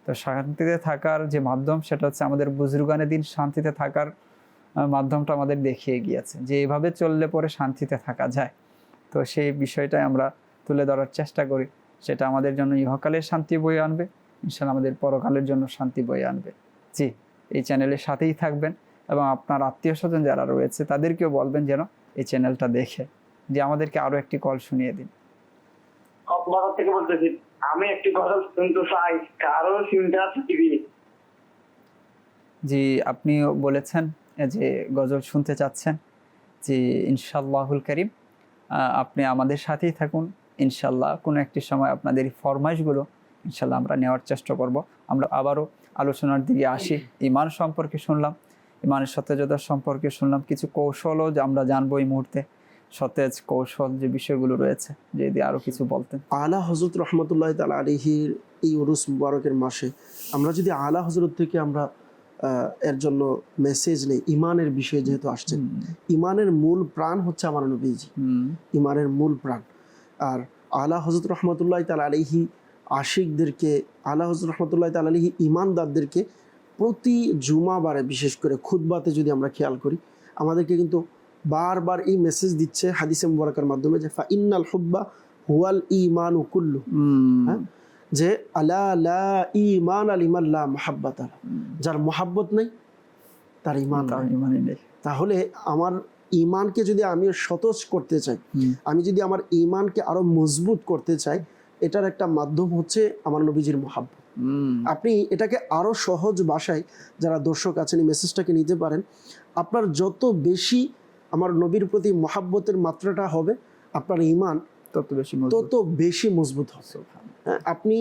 তো শান্তিতে থাকার যে মাধ্যম সেটা হচ্ছে আমাদের বুজুর্গানে দিন শান্তিতে থাকার মাধ্যমটা আমাদের দেখিয়ে গিয়েছে, যে এইভাবে চললে পরে শান্তিতে থাকা যায়। তো সেই বিষয়টাই আমরা তুলে ধরার চেষ্টা করি, সেটা আমাদের জন্য ইহকালের শান্তি বয়ে আনবে, ইনশাআল্লাহ আমাদের পরকালের জন্য শান্তি বয়ে আনবে। জি, এই চ্যানেলের সাথেই থাকবেন এবং আপনার আত্মীয় স্বজন যারা রয়েছে তাদেরকেও বলবেন যেন এই চ্যানেলটা দেখে। যে আমাদেরকে আরো একটি কল শুনিয়ে দিন। কক্সবাজার থেকে বলতেছি। আমি একটি কথা শুনতে চাই, কারো চিন্তা আছে টিভি। জি, আপনিও বলেছেন যে গজল শুনতে চাচ্ছেন। জি, ইনশাআল্লাহুল কারীম আপনি আমাদের সাথেই থাকুন। ইনশাআল্লাহ কোনো একটি সময় আপনাদের এই ফরমাইশগুলো ইনশাআল্লাহ আমরা নেওয়ার চেষ্টা করব। আমরা আবারও আলোচনার দিকে আসি। ঈমান সম্পর্কে শুনলাম, ঈমানের সতেজতা সম্পর্কে শুনলাম, কিছু কৌশলও আমরা জানবো এই মুহূর্তে, সতেজ কৌশল যে বিষয়গুলো রয়েছে, যদি আরও কিছু বলতেন। আলা হযরত রহমতুল্লাহ তাআলা আলাইহির এই উরুস মুবারকের মাসে আমরা যদি আলা হযরত থেকে আমরা এর জন্য মেসেজ নেই, ইমানের বিষয়ে যেহেতু আসছে, ইমানের মূল প্রাণ হচ্ছে আমার নবীজি, ইমানের মূল প্রাণ। আর আলা হযরত রহমতুল্লাহ তাআলা আলাইহি আশিকদেরকে, আলা হযরত রহমতুল্লাহ তাআলা আলাইহি ইমানদারদেরকে প্রতি জুমাবারে বিশেষ করে খুতবাতে যদি আমরা খেয়াল করি, আমাদেরকে কিন্তু বারবার এই মেসেজ দিচ্ছে হাদিসে মুবারকের মাধ্যমে যে ফা ইন্নাল হুব্বা হুয়াল ঈমানু কুল্লু, হ্যাঁ, যে আলা লা ঈমান লিমান লা মুহাব্বাতা, যার মুহাব্বত নাই তার ঈমান নেই। তাহলে আমার ঈমানকে যদি আমি সতেজ করতে চাই, আমি যদি আমার ঈমানকে আরো মজবুত করতে চাই, এটার একটা মাধ্যম হচ্ছে আমার নবীজির মুহাব্বত। আপনি এটাকে আরো সহজ ভাষায় যারা দর্শক আছেন এই মেসেজটাকে নিতে পারেন, আপনার যত বেশি আমার নবীর প্রতি মুহাব্বতের মাত্রাটা হবে, আপনার ঈমান তত বেশি মজবুত হবে। আপনি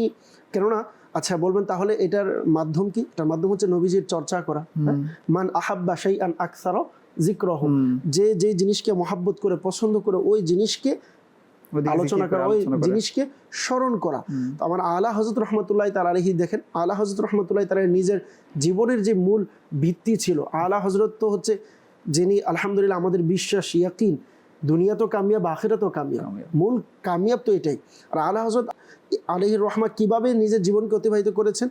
কেননা আচ্ছা বলবেন তাহলে এটার মাধ্যম কি? এটার মাধ্যম হচ্ছে নবীজির চর্চা করা। মান আহাব্বা শাইআন আকসারা যিকরাহু, যে জিনিসকে মুহাব্বত করে পছন্দ করে ওই জিনিসকে ওদিকে আলোচনা জিকির করা, করে, ওই আলোচনা করে। জিনিসকে স্মরণ করা। তো আমার আলা হযরত রহমতুল্লাহ তাআলা আলাইহি দেখেন, আলা হযরত রহমতুল্লাহ তাআলা নিজের জীবনের যে মূল ভিত্তি ছিল, আলা হযরত তো হচ্ছে যিনি আলহামদুলিল্লাহ আমাদের বিশ্বাস ইয়াকিন দুনিয়া তো কামিয়াব আখিরাত তো কামিয়াব, মূল কামিয়াব তো এটাই। আর আলা হযরত আলাইহি রহমা কিভাবে নিজের জীবনকে অতিবাহিত করেছেন,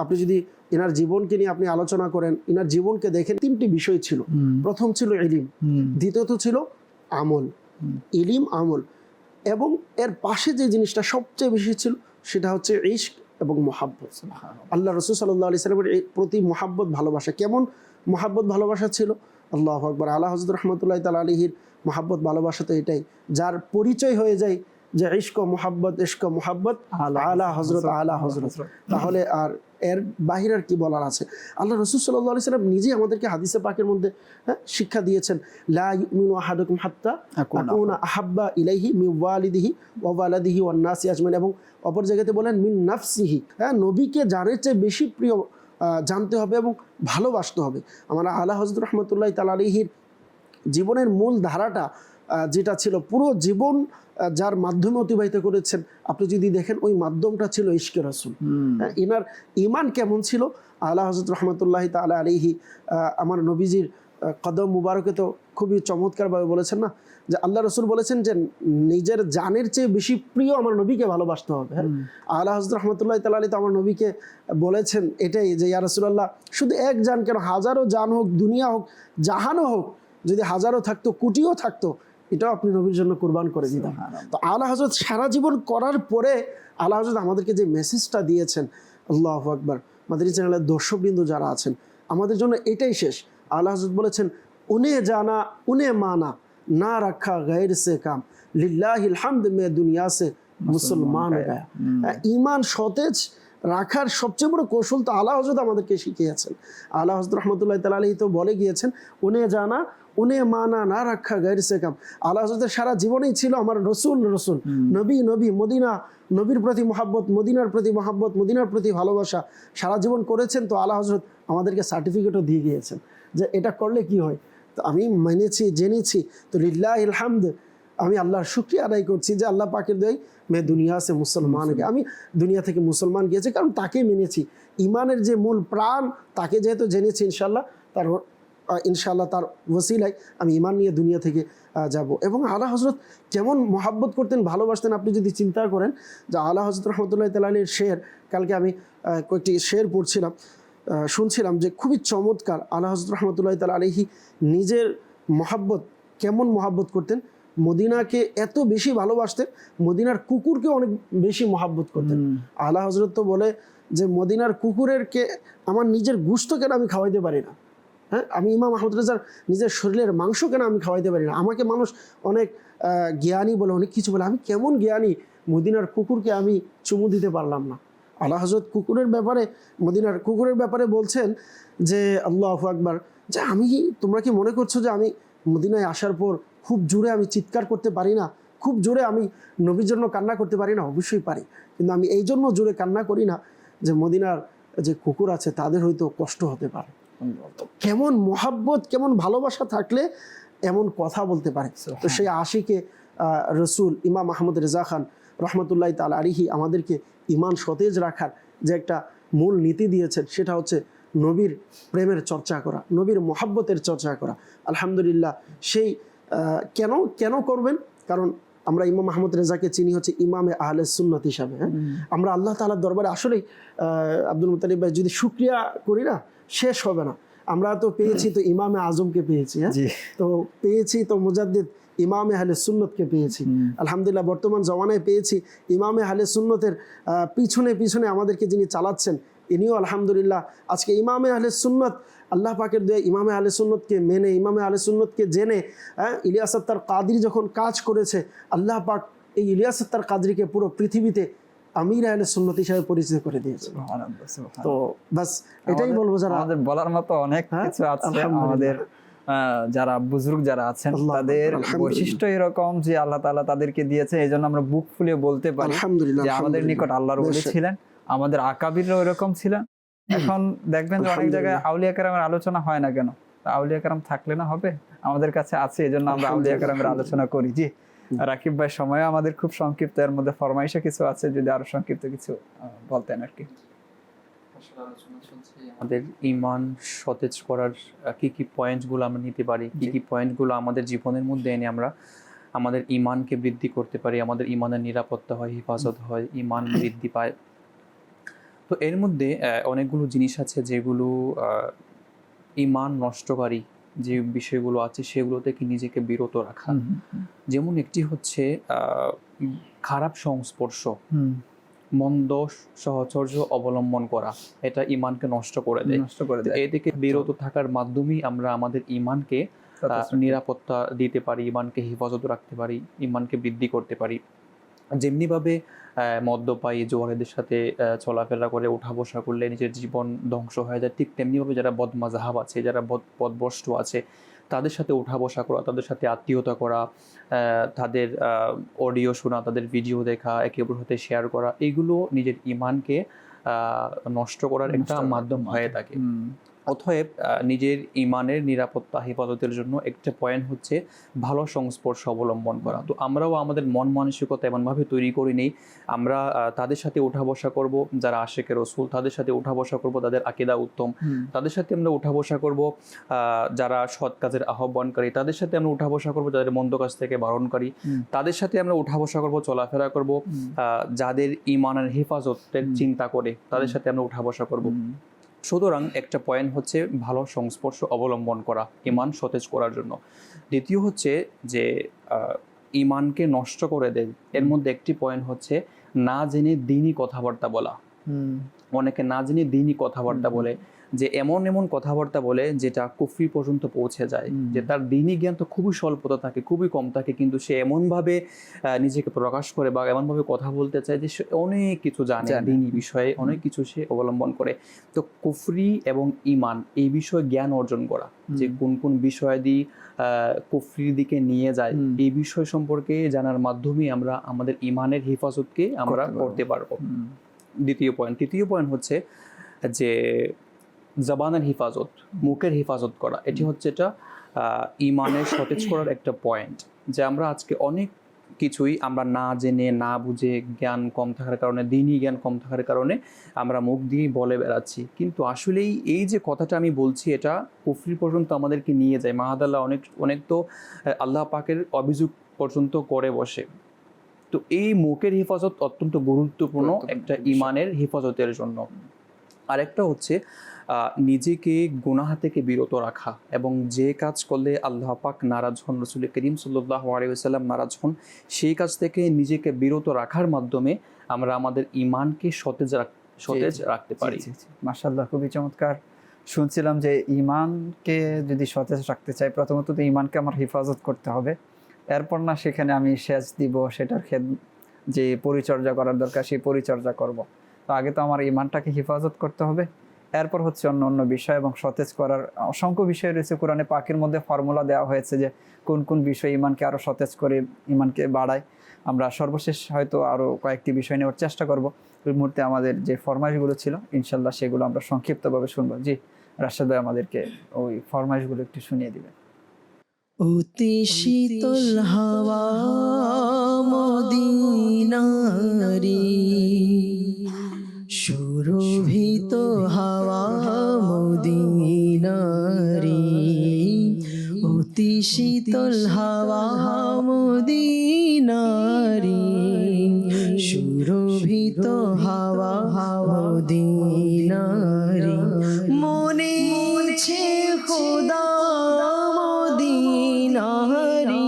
আপনি যদি এনার জীবনকে নিয়ে আপনি আলোচনা করেন, এনার জীবনকে দেখেন, তিনটি বিষয় ছিল। প্রথম ছিল ইলম, দ্বিতীয়ত ছিল আমল, ইলিম আমল, এবং এর পাশে যে জিনিসটা সবচেয়ে বেশি ছিল সেটা হচ্ছে ইশক এবং মোহাব্বত। আল্লাহ রাসূল সাল্লাল্লাহু আলাইহি সাল্লামের প্রতি মোহাব্বত ভালোবাসা। কেমন মোহাব্বত ভালোবাসা ছিল? আল্লাহু আকবার। আলা হযরত রাহমাতুল্লাহ তাআলা আলাইহির মোহাব্বত ভালোবাসা তো এটাই, যার পরিচয় হয়ে যায় যে ইশক মোহাব্বত, ইশক মোহাব্বত আলা হযরত, আলা হযরত। তাহলে আর এর বাহির আর কি বলার আছে? আল্লাহ রাসূল সাল্লাল্লাহু আলাইহি সাল্লাম নিজেই আমাদেরকে হাদিসে পাকের মধ্যে শিক্ষা দিয়েছেন, লা ইউমিনু আহাদুকুম হাত্তা আকুনা আহাব্বা ইলাইহি মিন ওয়ালিদিহি ওয়া ওয়ালাদিহি ওয়ান নাসি আজমাইন, এবং অপর জায়গাতে বলেন মিন নাফসিহি। নবীকে জানের চেয়ে বেশি প্রিয় জানতে হবে এবং ভালোবাসতে হবে। আমরা আলা হযরত রাহমাতুল্লাহ তাআলা আলাইহির জীবনের মূল ধারাটা যেটা ছিল, পুরো জীবন যার মাধ্যমে অতিবাহিত করেছেন, আপনি যদি দেখেন ওই মাধ্যমটা ছিল ইশকে রাসূল। এনার ঈমান কেমন ছিল? আলা হযরত রাহমাতুল্লাহ তাআলা আলাইহি আমার নবীজির কদম মুবারকে তো খুবই চমৎকারভাবে বলেছেন না, যে আল্লাহ রাসূল বলেছেন যে নিজের জানের চেয়ে বেশি প্রিয় আমার নবীকে ভালোবাসতে হবে। আলা হযরত রাহমাতুল্লাহ তাআলা আলাইহি তো আমার নবীকে বলেছেন এটাই, যে ইয়া রাসূলুল্লাহ, শুধু এক জান কেন, হাজারো জান হোক, দুনিয়া হোক, জাহানও হোক, যদি হাজারো থাকতো, কোটিও থাকতো, এটাও আপনি নবীর জন্য কুরবান করে দিতাম। তো আলা হযরত সারা জীবন করার পরে আলা হযরত আমাদেরকে যে মেসেজটা দিয়েছেন, আল্লাহু আকবার। মাদানী চ্যানেলের দর্শকবৃন্দ যারা আছেন, আমাদের জন্য এটাই শেষ। আলা হযরত বলেছেন, উনে জানা উনে মানা না রাখা গায়ের সে কাম, লিল্লাহিল হামদ মে দুনিয়া সে মুসলমান গায়া। ঈমান সতেজ রাখার সবচেয়ে বড় কৌশল তো আলা হযরত আমাদেরকে শিখিয়েছেন। আলা হযরত রাহমাতুল্লাহ তাআলা আলাইহি তো বলে গিয়েছেন, উনে জানা উনে মানা না রাখা গায়ের সে কাম। আলা হযরতের সারা জীবনেই ছিল আমার রসুল রসুল, নবী নবী, মদিনা, নবীর প্রতি মহাব্বত, মদিনার প্রতি মহাব্বত, মদিনার প্রতি ভালোবাসা সারা জীবন করেছেন। তো আলা হযরত আমাদেরকে সার্টিফিকেটও দিয়ে গিয়েছেন যে এটা করলে কি হয়। তো আমি মেনেছি, জেনেছি, তো লিল্লাহিল হামদ, আমি আল্লাহর শুকরিয়া আদায় করছি যে আল্লাহ পাকের দয়ায় মে দুনিয়া সে মুসলমান, আমি দুনিয়া থেকে মুসলমান গিয়েছি, কারণ তাকে মেনেছি। ইমানের যে মূল প্রাণ, তাকে যেহেতু জেনেছি, ইনশাআল্লাহ তার ওসিলায় আমি ইমান নিয়ে দুনিয়া থেকে যাব। এবং আলা হযরত কেমন মহাব্বত করতেন, ভালোবাসতেন, আপনি যদি চিন্তা করেন যে আলা হযরত রাহমাতুল্লাহ তাআলা আলাইহির শের, কালকে আমি কয়েকটি শের পড়ছিলাম, শুনছিলাম যে খুবই চমৎকার। আলা হযরত রাহমাতুল্লাহ তাআলা আলাইহি নিজের মহাব্বত, কেমন মহাব্বত করতেন, মদিনাকে এত বেশি ভালোবাসতেন, মদিনার কুকুরকে অনেক বেশি মহাব্বত করতেন। আলা হযরত তো বলে যে মদিনার কুকুরেরকে আমার নিজের গোশত কেন আমি খাওয়াইতে পারি না, আমি ইমাম আহমদ রেজার নিজের শরীরের মাংস কেন আমি খাওয়াইতে পারি না। আমাকে মানুষ অনেক জ্ঞানী বলে, অনেক কিছু বলে, আমি কেমন জ্ঞানী, মদিনার কুকুরকে আমি চুমু দিতে পারলাম না। আলা হযরত কুকুরের ব্যাপারে, মদিনার কুকুরের ব্যাপারে বলছেন যে আল্লাহু আকবার, যে তোমরা কি মনে করছো যে আমি মদিনায় আসার পর খুব জোরে আমি চিৎকার করতে পারি না, খুব জোরে আমি নবীর জন্য কান্না করতে পারি না? অবশ্যই পারি, কিন্তু আমি এই জন্য জোরে কান্না করি না যে মদিনার যে কুকুর আছে তাদের হয়তো কষ্ট হতে পারে। কেমন মহাব্বত, কেমন ভালোবাসা থাকলে এমন কথা বলতে পারে। তো সেই আশিকে রসুল ইমাম আহমদ রেজা খান রহমতুল্লাহ তাআলা আলাইহি আমাদেরকে ঈমান সতেজ রাখার যে একটা মূল নীতি দিয়েছেন, সেটা হচ্ছে নবীর প্রেমের চর্চা করা, নবীর মহাব্বতের চর্চা করা। আলহামদুলিল্লাহ, সেই কেন করবেন? কারণ আমরা ইমাম আহমদ রেজাকে চিনি হচ্ছে ইমামে আহলে সুন্নাত হিসাবে। আমরা আল্লাহ তাআলার দরবারে আসলেই আব্দুল মুত্তালিব ভাই যদি শুকরিয়া করি না, শেষ হবে না। আমরা তো পেয়েছি তো ইমামে আজমকে পেয়েছি, তো পেয়েছি তো মুজাদ্দিদ ইমামে আহলে সুন্নতকে পেয়েছি। আলহামদুলিল্লাহ, বর্তমান জমানায় পেয়েছি ইমামে আহলে সুন্নতের পিছনে পিছনে আমাদেরকে যিনি চালাচ্ছেন, ইনিও আলহামদুলিল্লাহ আজকে ইমামে আহলে সুন্নত, আল্লাহ পাকের দয়া ইমামে আহলে সুন্নতকে মেনে, ইমামে আহলে সুন্নতকে জেনে, ইলিয়াস আত্তার কাদরি যখন কাজ করেছে, আল্লাহ পাক এই ইলিয়াস আত্তার কাদরিকে পুরো পৃথিবীতে আমির আহলে সুন্নত হিসেবে পরিচিত করে দিয়েছে। তো বাস এটাই বলবো, যারা আমাদের বলার মতো অনেক কিছু আছে, আমাদের যারা বুজুর্গ যারা আছেন তাদের বৈশিষ্ট্য এরকম যে আল্লাহ তাআলা তাদেরকে দিয়েছে, এই জন্য আমরা বুক ফুলিয়ে বলতে পারি যে আমাদের নিকট আল্লাহর ওলি ছিলেন, আমাদের আকাবিররা ওইরকম ছিলেন। এখন দেখবেন যে অনেক জায়গায় আউলিয়া কেরামের আলোচনা হয় না কেন? আউলিয়া কেরাম থাকলে না হবে, আমাদের কাছে আছে, এই জন্য আমরা আউলিয়া কেরামের আলোচনা করি। জি রাকিব ভাই, সময় আমাদের খুব সংক্ষিপ্ত, এর মধ্যে ফরমাইশে কিছু আছে, যদি আরো সংক্ষিপ্ত কিছু বলতেন আর কি। আমাদের ইমান সতেজ করার কি কি পয়েন্টগুলো আমরা নিতে পারি, কি কি পয়েন্টগুলো আমাদের জীবনের মধ্যে এনে আমরা আমাদের ইমানকে বৃদ্ধি করতে পারি, আমাদের ইমানের নিরাপত্তা হয়, হেফাজত হয়, ইমান বৃদ্ধি পায়। তো এর মধ্যে অনেকগুলো জিনিস আছে যেগুলো ইমান নষ্টকারী যে বিষয়গুলো আছে সেগুলো থেকে নিজেকে বিরত রাখা। যেমন একটি হচ্ছে খারাপ সংস্পর্শ, মন্দ সহচর্য অবলম্বন করা, এটা ইমানকে নষ্ট করে দেয়। এ থেকে বিরত থাকার মাধ্যমেই আমরা আমাদের ইমানকে নিরাপত্তা দিতে পারি, ইমানকে হেফাজত রাখতে পারি, ইমানকে বৃদ্ধি করতে পারি। যেমনিভাবে মদ্যপায়ী জোয়ারেদের সাথে চলাফেরা করে উঠা বসা করলে নিজের জীবন ধ্বংস হয়ে যায়, ঠিক তেমনিভাবে যারা বদমাজাহাব আছে, যারা পথভ্রষ্ট আছে, তাদের সাথে উঠা বসা করা, তাদের সাথে আত্মীয়তা করা, তাদের অডিও শোনা, তাদের ভিডিও দেখা, একে অপরের সাথে শেয়ার করা, এগুলো নিজের ইমানকে নষ্ট করার একটা মাধ্যম হয়ে থাকে। অতএব নিজের ইমানের নিরাপত্তা হেফাজতের জন্য একটা পয়েন্ট হচ্ছে ভালো সংস্পর্শ অবলম্বন করা। তো আমরাও আমাদের মন মানসিকতা এমনভাবে তৈরি করে নেই, আমরা তাদের সাথে উঠা বসা করব যারা আশিকে রাসূল, তাদের সাথে উঠা বসা করব তাদের আকীদা উত্তম, তাদের সাথে আমরা উঠা বসা করব যারা সৎ কাজের আহ্বানকারী, তাদের সাথে আমরা উঠা বসা করব যাদের মন্দ কাজ থেকে বারণকারী, তাদের সাথে আমরা উঠা বসা করব, চলাফেরা করব যাদের ইমানের হেফাজতের চিন্তা করে, তাদের সাথে আমরা উঠা বসা করব। সুতরাং একটা পয়েন্ট হচ্ছে ভালো সংস্পর্শ অবলম্বন করা ইমান সতেজ করার জন্য। দ্বিতীয় হচ্ছে যে ইমানকে নষ্ট করে দেয়, এর মধ্যে একটি পয়েন্ট হচ্ছে না জেনে দিনই কথাবার্তা বলা। অনেকে না জেনে দিনই কথাবার্তা বলে, যে এমন এমন কথাবার্তা বলে যেটা কুফরি পর্যন্ত পৌঁছে যায়, যে তার দিনই জ্ঞান তো খুবই স্বল্পতা থাকে, খুবই কম থাকে, কিন্তু সে এমনভাবে নিজেকে প্রকাশ করে বা এমনভাবে কথা বলতে চায় যে সে অনেক কিছু জানে, দিনই বিষয়ে অনেক কিছু সে অবলম্বন করে। তো কুফরি এবং ইমান এই বিষয়ে জ্ঞান অর্জন করা, যে কোন কোন বিষয়াদি কুফরির দিকে নিয়ে যায়, এই বিষয় সম্পর্কে জানার মাধ্যমে আমরা আমাদের ইমানের হেফাজতকে আমরা করতে পারবো। দ্বিতীয় পয়েন্ট। তৃতীয় পয়েন্ট হচ্ছে যে জবানের হেফাজত, মুখের হেফাজত করা। এটি হচ্ছে এটা ইমানের সতেজ করার একটা পয়েন্ট, যে আমরা আজকে অনেক কিছুই আমরা না জেনে না বুঝে, জ্ঞান কম থাকার কারণে, দিনই জ্ঞান কম থাকার কারণে আমরা মুখ দিয়েই বলে বেড়াচ্ছি, কিন্তু আসলেই এই যে কথাটা আমি বলছি এটা কুফরি পর্যন্ত আমাদেরকে নিয়ে যায়। মাহাদাল্লাহ অনেক তো আল্লাহ পাকের অভিযোগ পর্যন্ত করে বসে। তো এই মুখের হেফাজত অত্যন্ত গুরুত্বপূর্ণ একটা ইমানের হেফাজতের জন্য। আরেকটা হচ্ছে নিজেকে গুনাহ থেকে বিরত রাখা, এবং যে কাজ করলে আল্লাহ পাক নারাজ হন, রাসূল করিম সাল্লাল্লাহু আলাইহি ওয়াসাল্লাম নারাজ হন, সেই কাজ থেকে নিজেকে বিরত রাখার মাধ্যমে আমরা আমাদের ইমানকে সতেজ রাখতে পারি। মাশাআল্লাহ, খুবই চমৎকার। শুনছিলাম যে ইমানকে যদি সতেজ রাখতে চাই, প্রথমত তো ইমানকে আমার হেফাজত করতে হবে, এরপর না সেখানে আমি সেচ দিব, সেটার যে পরিচর্যা করার দরকার সেই পরিচর্যা করব। তো আগে তো আমার ইমানটাকে হেফাজত করতে হবে, এরপর হচ্ছে অন্য অন্য বিষয়, এবং সতেজ করার অসংখ্য বিষয় রয়েছে। কোরআনে পাকের মধ্যে ফর্মুলা দেওয়া হয়েছে যে কোন কোন বিষয় ইমানকে আরও সতেজ করে, ইমানকে বাড়ায়। আমরা সর্বশেষ হয়তো আরও কয়েকটি বিষয় নেওয়ার চেষ্টা করব। ওই মুহূর্তে আমাদের যে ফরমাইশগুলো ছিল ইনশাল্লাহ সেগুলো আমরা সংক্ষিপ্তভাবে শুনবো। জি রাশেদ ভাই, আমাদেরকে ওই ফরমাইশগুলো একটু শুনিয়ে দিবেন। অতি শীতল হাওয়া মদিনারি, সুরভিত হাওয়া মদিনারি, অতি শীতল হাওয়া মদিনারি, সুরভিত হাওয়া মদিনারি, মনে ছে খোদা মদিনারি,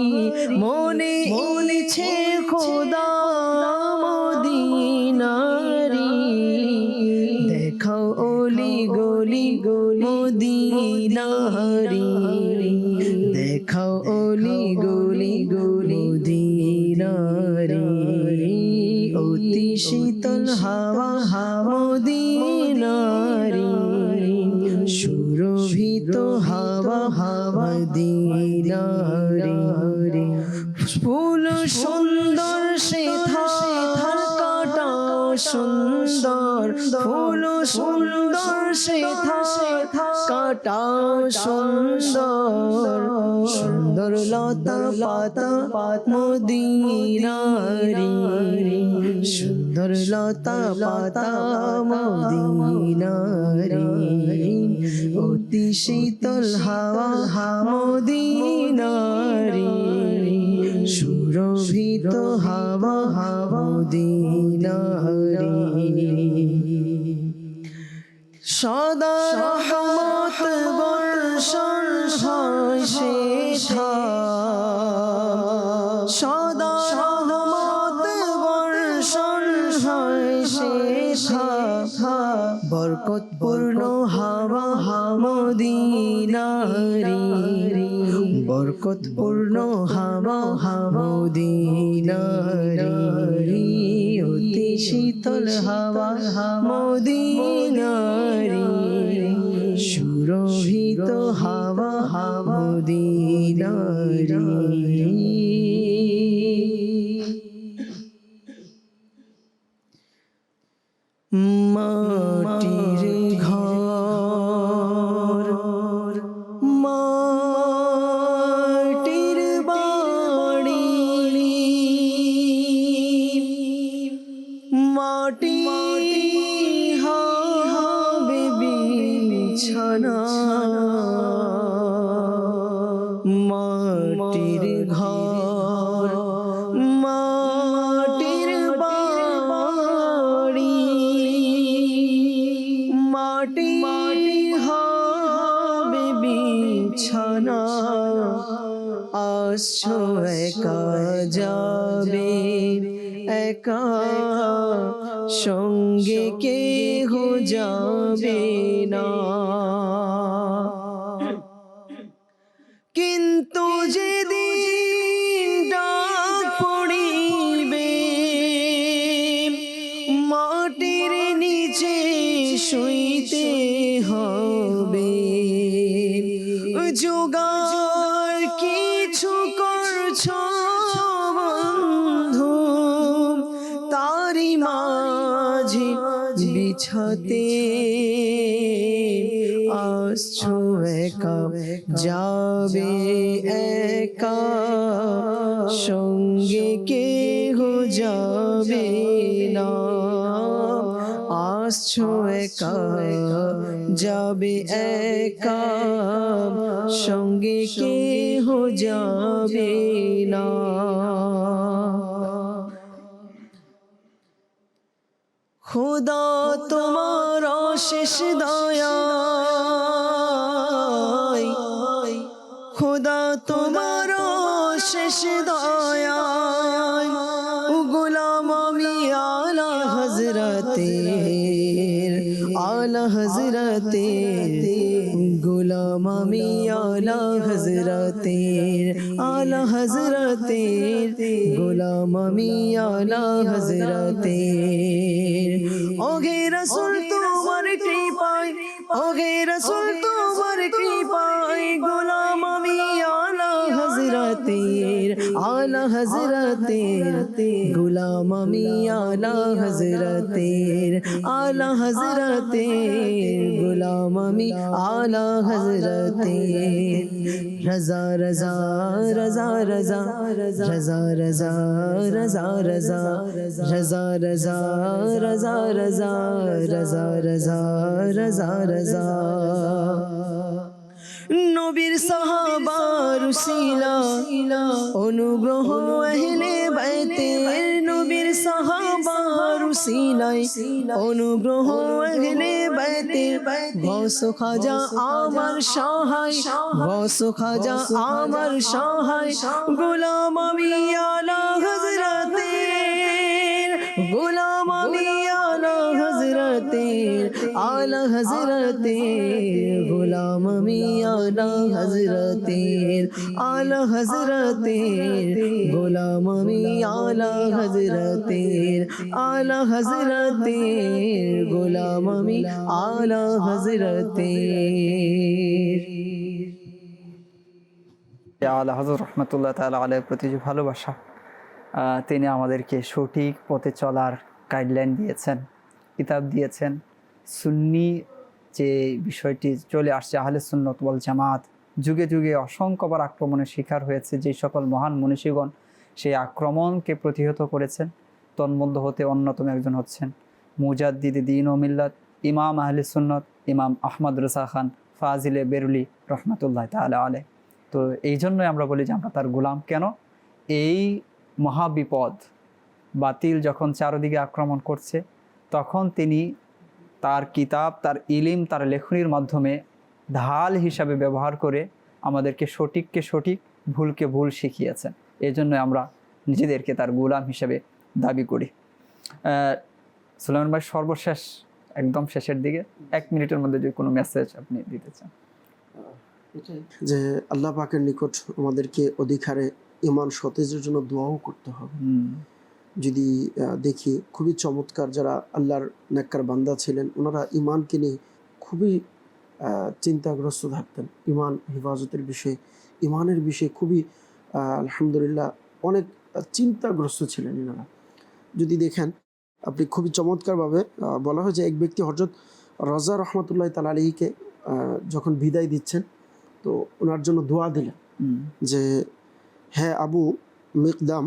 মনে ছে খোদা মদিনারি, দেখাও অলি গলি মদিনারি, দেখাও অলি গলি মদিনারি, অতি শীতল হাওয়া মদিনারি, সুরভিত হাওয়া মদিনারি, ফুল সুন্দর সে কাটা সুন্দর, ফুল সুন্দর সেথা কাটা সুন্দর, সুন্দর লতা পাতা মদিনারি, সুন্দর লতা পাতা মদিনারি, অতি শীতল হাওয়া মদিনারি, সুরভিত হাওয়া মদিনারি, সদা রহমত বর্ষণ হয় সেথা, সদা রহমত বর্ষণ হয় সেথা, বরকতপূর্ণ হাওয়া মদিনারি, বরকতপূর্ণ হাওয়া মদিনারি, অতি শীতল হাওয়া মদিনারি, সুরভিত হাওয়া মদিনারি। মাটির ঘর, মাটির বাড়ি, মাটি হবে বিছানা, মাটির ঘর, মাটির বাড়ি, মাটি হবে বিছানা, আসছো একা যাবে একা, সঙ্গে কেহ যাবে না, কিন্তু যেদিন ডাক পড়িবে মাটির নিচে শুইতে হবে, জোগাড় কিছু করছো বন্ধু, তারি মাঝে বিছাতে, আসছো একা যাবে একা, সঙ্গে কেহ যাবে না, আসছো একা যাবে একা, সঙ্গে কেহ যাবে না। খোদা তোমার অশেষ দয়া, খোদা তোমার অশেষ দয়া, গোলাম আমি আলা হযরতের, আলা হযরতের, গোলাম আমি আলা হযরতের, আলা হযরতের, গোলাম আমি আলা হযরতের। ওগে রাসূল তোমার কৃপায়, ওগে রাসূল তোমার কৃপায়, গোলাম আমি আলা হযরতের, আলা হযরতের, গোলাম আমি আলা হযরতের, আলা হযরতের, গোলাম আমি আলা হযরতের। রজা রজা রজা রজা রজা রজা রজা রজা রজা রজা রজা রজা রজা রজা রজা রজা। নবীর সাহাবার উসিলা অনুগ্রহ আহলে বাইতের, নবীর সাহাবার উসিলায় অনুগ্রহ আহলে বাইতের, গৌস খাজা আমার সহায়, গৌস খাজা আমার সহায়, গোলাম আমি আলা হযরতের, গোলাম আমি আলা হযরতের, আলা হযরতের, গোলাম আমি আলা হযরতের, আলা হযরতের, গোলাম আমি আলা হযরতের, আলা হযরতের, গোলাম আমি আলা হযরতের। আলা হযরত রাহমাতুল্লাহ তাআলা আলাইহির প্রতি যে ভালোবাসা, তিনি আমাদেরকে সঠিক পথে চলার গাইডলাইন দিয়েছেন, কিতাব দিয়েছেন। সুন্নি যে বিষয়টি চলে আসছে, আহলে সুন্নত ওয়াল জামাত যুগে যুগে অসংখ্যবার আক্রমণের শিকার হয়েছে। যে সকল মহান মনীষীগণ সেই আক্রমণকে প্রতিহত করেছেন, তন্মধ্য হতে অন্যতম একজন হচ্ছেন মুজাদ্দিদে দ্বীন ও মিল্লাত ইমাম আহলে সুন্নত ইমাম আহমদ রজা খান ফাজিলে বেরুলি রহমতুল্লাহ তাআলা আলাইহ। তো এই জন্যই আমরা বলি যে আমরা তার গোলাম। কেন? এই মহাবিপদ বাতিল যখন চারদিকে আক্রমণ করছে, তখন তিনি তার কিতাব, তার ইলিম, তার লেখনীর মাধ্যমে ঢাল হিসাবে ব্যবহার করে আমাদেরকে সঠিককে সঠিক, ভুলকে ভুল শিখিয়েছেন। এই জন্য আমরা নিজেদেরকে তার গোলাম হিসাবে দাবি করি। সুলাইমান ভাই, সর্বশেষ একদম শেষের দিকে 1 মিনিটের মধ্যে যদি কোনো মেসেজ আপনি দিতে চান। যে আল্লাহ পাকের নিকট আমাদেরকে অধিকারে ইমান সতেজের জন্য দোয়াও করতে হবে। যদি দেখি খুবই চমৎকার যারা আল্লাহর নেককার বান্দা ছিলেন, ওনারা ইমানকে নিয়ে খুবই চিন্তাগ্রস্ত থাকতেন। ইমান হেফাজতের বিষয়ে, ইমানের বিষয়ে খুবই আলহামদুলিল্লাহ অনেক চিন্তাগ্রস্ত ছিলেন এনারা। যদি দেখেন আপনি খুবই চমৎকারভাবে বলা হয় যে এক ব্যক্তি হযরত রাজা রহমতুল্লাহ তাআলা আলাইহিকে যখন বিদায় দিচ্ছেন, তো ওনার জন্য দোয়া দিলেন যে হ্যাঁ আবু মিকদাম,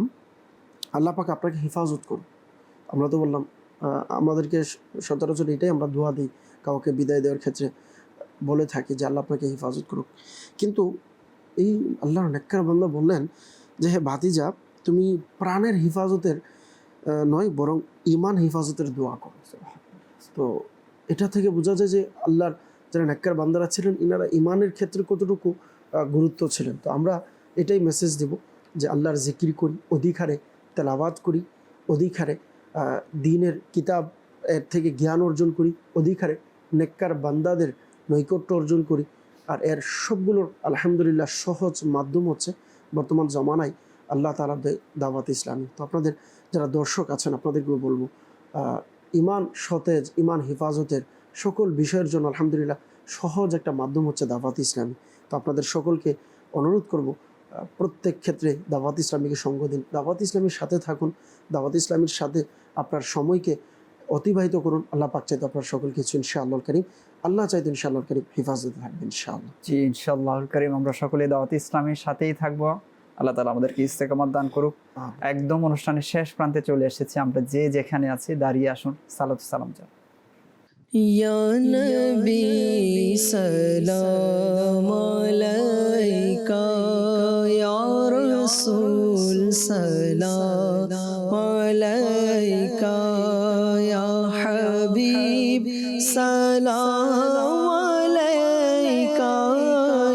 আল্লাহ পাক আপনাকে হেফাজত করুন। আমরা তো বললাম আমাদেরকে সচরাচর এটাই আমরা দোয়া দিই, কাউকে বিদায় দেওয়ার ক্ষেত্রে বলে থাকি যে আল্লাহ আপনাকে হেফাজত করুক। কিন্তু এই আল্লাহর নেককার বান্দা বললেন যে হে ভাতিজা, তুমি প্রাণের হেফাজতের নয় বরং ইমান হেফাজতের দোয়া করো। তো এটা থেকে বোঝা যায় যে আল্লাহর যারা নেককার বান্দারা ছিলেন, ইনারা ইমানের ক্ষেত্রে কতটুকু গুরুত্ব ছিলেন। তো আমরা এটাই মেসেজ দেব যে আল্লাহর জিকির করি, অধিকারে তেলাওয়াত করি, অধিকারে দ্বীনের কিতাব এর থেকে জ্ঞান অর্জন করি, অধিকারে নেককার বান্দাদের নৈকট্য অর্জন করি। আর এর সবগুলোর আলহামদুলিল্লাহ সহজ মাধ্যম হচ্ছে বর্তমান জমানায় আল্লাহ তাআলার দাওয়াত ইসলামী। তো আপনাদের যারা দর্শক আছেন, আপনাদেরকেও বলবো ইমান সতেজ, ইমান হেফাজতের সকল বিষয়ের জন্য আলহামদুলিল্লাহ সহজ একটা মাধ্যম হচ্ছে দাওয়াত ইসলামী। তো আপনাদের সকলকে অনুরোধ করব প্রত্যেক ক্ষেত্রে দাওয়াত ইসলামীকে সঙ্গ দিন, দাওয়াত ইসলামীর সাথে থাকুন, দাওয়াত ইসলামীর সাথে আপনার সময়কে অতিবাহিত করুন। আল্লাহ পাক চাইতো আপনার সকল কিছু ইনশাআল্লাহ কারীম, আল্লাহ চাইতো ইনশাআল্লাহ কারীম হেফাজতে থাকবেন ইনশাআল্লাহ। জি ইনশাআল্লাহ কারীম, আমরা সকলে দাওয়াত ইসলামীর সাথেই থাকবো। আল্লাহ তাআলা আমাদেরকে ইস্তেকামত দান করুক। একদম অনুষ্ঠানের শেষ প্রান্তে চলে এসেছি আমরা, যে যেখানে আছি দাঁড়িয়ে আসুন, সালাত সালাম জানান। ইয়া নবী সালাম আলাইকা, ইয়া রাসূল সালাম আলাইকা, ইয়া হাবিব সালাম আলাইকা,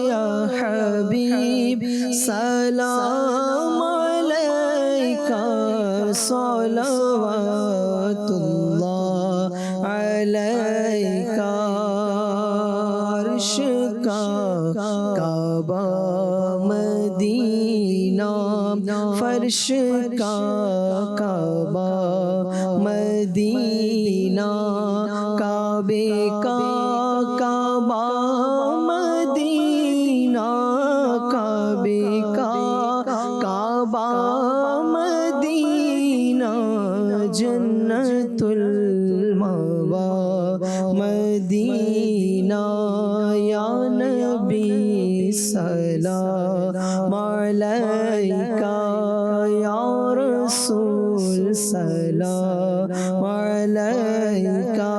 ইয়া হাবিব সালাম আলাইকা, সালাওয়াতুল্লাহ আলাইকা। আরশ কা কাবা মদিনা, फर्श का काबा मदीना, काबे का काबा मदीना, काबे का काबा मदीना, जन्नतुल मावा मदीना, या नबी सलाम अलैका, या रसूल सलाम अलैका,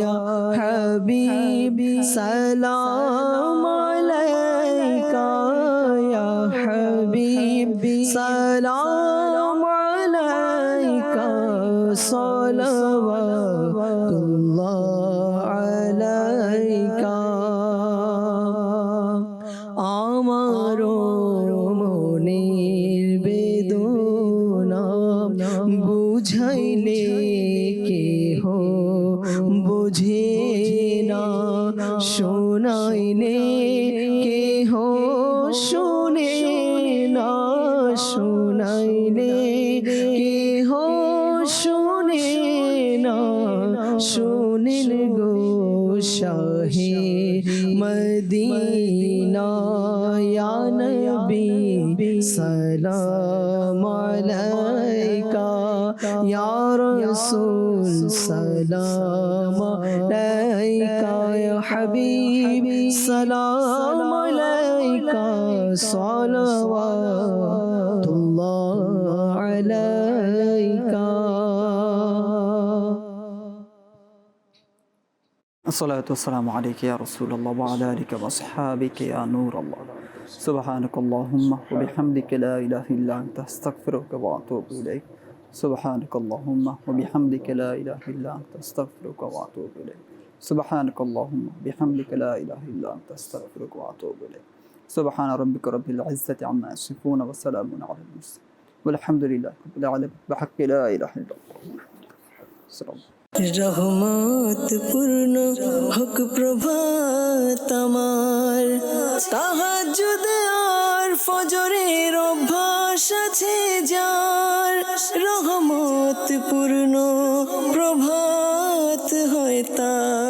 या हबीब सलाम अलैका, या हबीब सलाम अलैका, सलावतुल्लाह अलैका। আমারো মনের বেদনা বুঝাইলে কেহ বুঝে না, শোনাইলে কেহ শোনে না, শোনাইলে কেহ শোনে না, শোনেন গো শাহে মদিনা, या नबी सलाम अलैका, या रसूल سلام عليك يا حبيبي سلام عليك صلوات الله عليك. الصلاة والسلام عليك يا رسول الله وعلى آلك وأصحابك يا نور الله. سبحانك اللهم وبحمدك لا إله إلا أنت أستغفرك وأتوب إليك. سبحانك اللهم وبحمدك لا إله إلا أنت أستغفرك وأتوب إليك. سبحانك اللهم وبحمدك لا إله إلا أنت أستغفرك وأتوب إليك. سبحان ربك رب العزة عما يصفون وسلام على المرسلين والحمد لله رب العالمين بحق لا إله إلا الله. রহমত পূর্ণ হক প্রভাত আমার, তাহাজ্জুদ আর ফজরের অভ্যাস আছে যার, রহমত পূর্ণ প্রভাত হয় তার।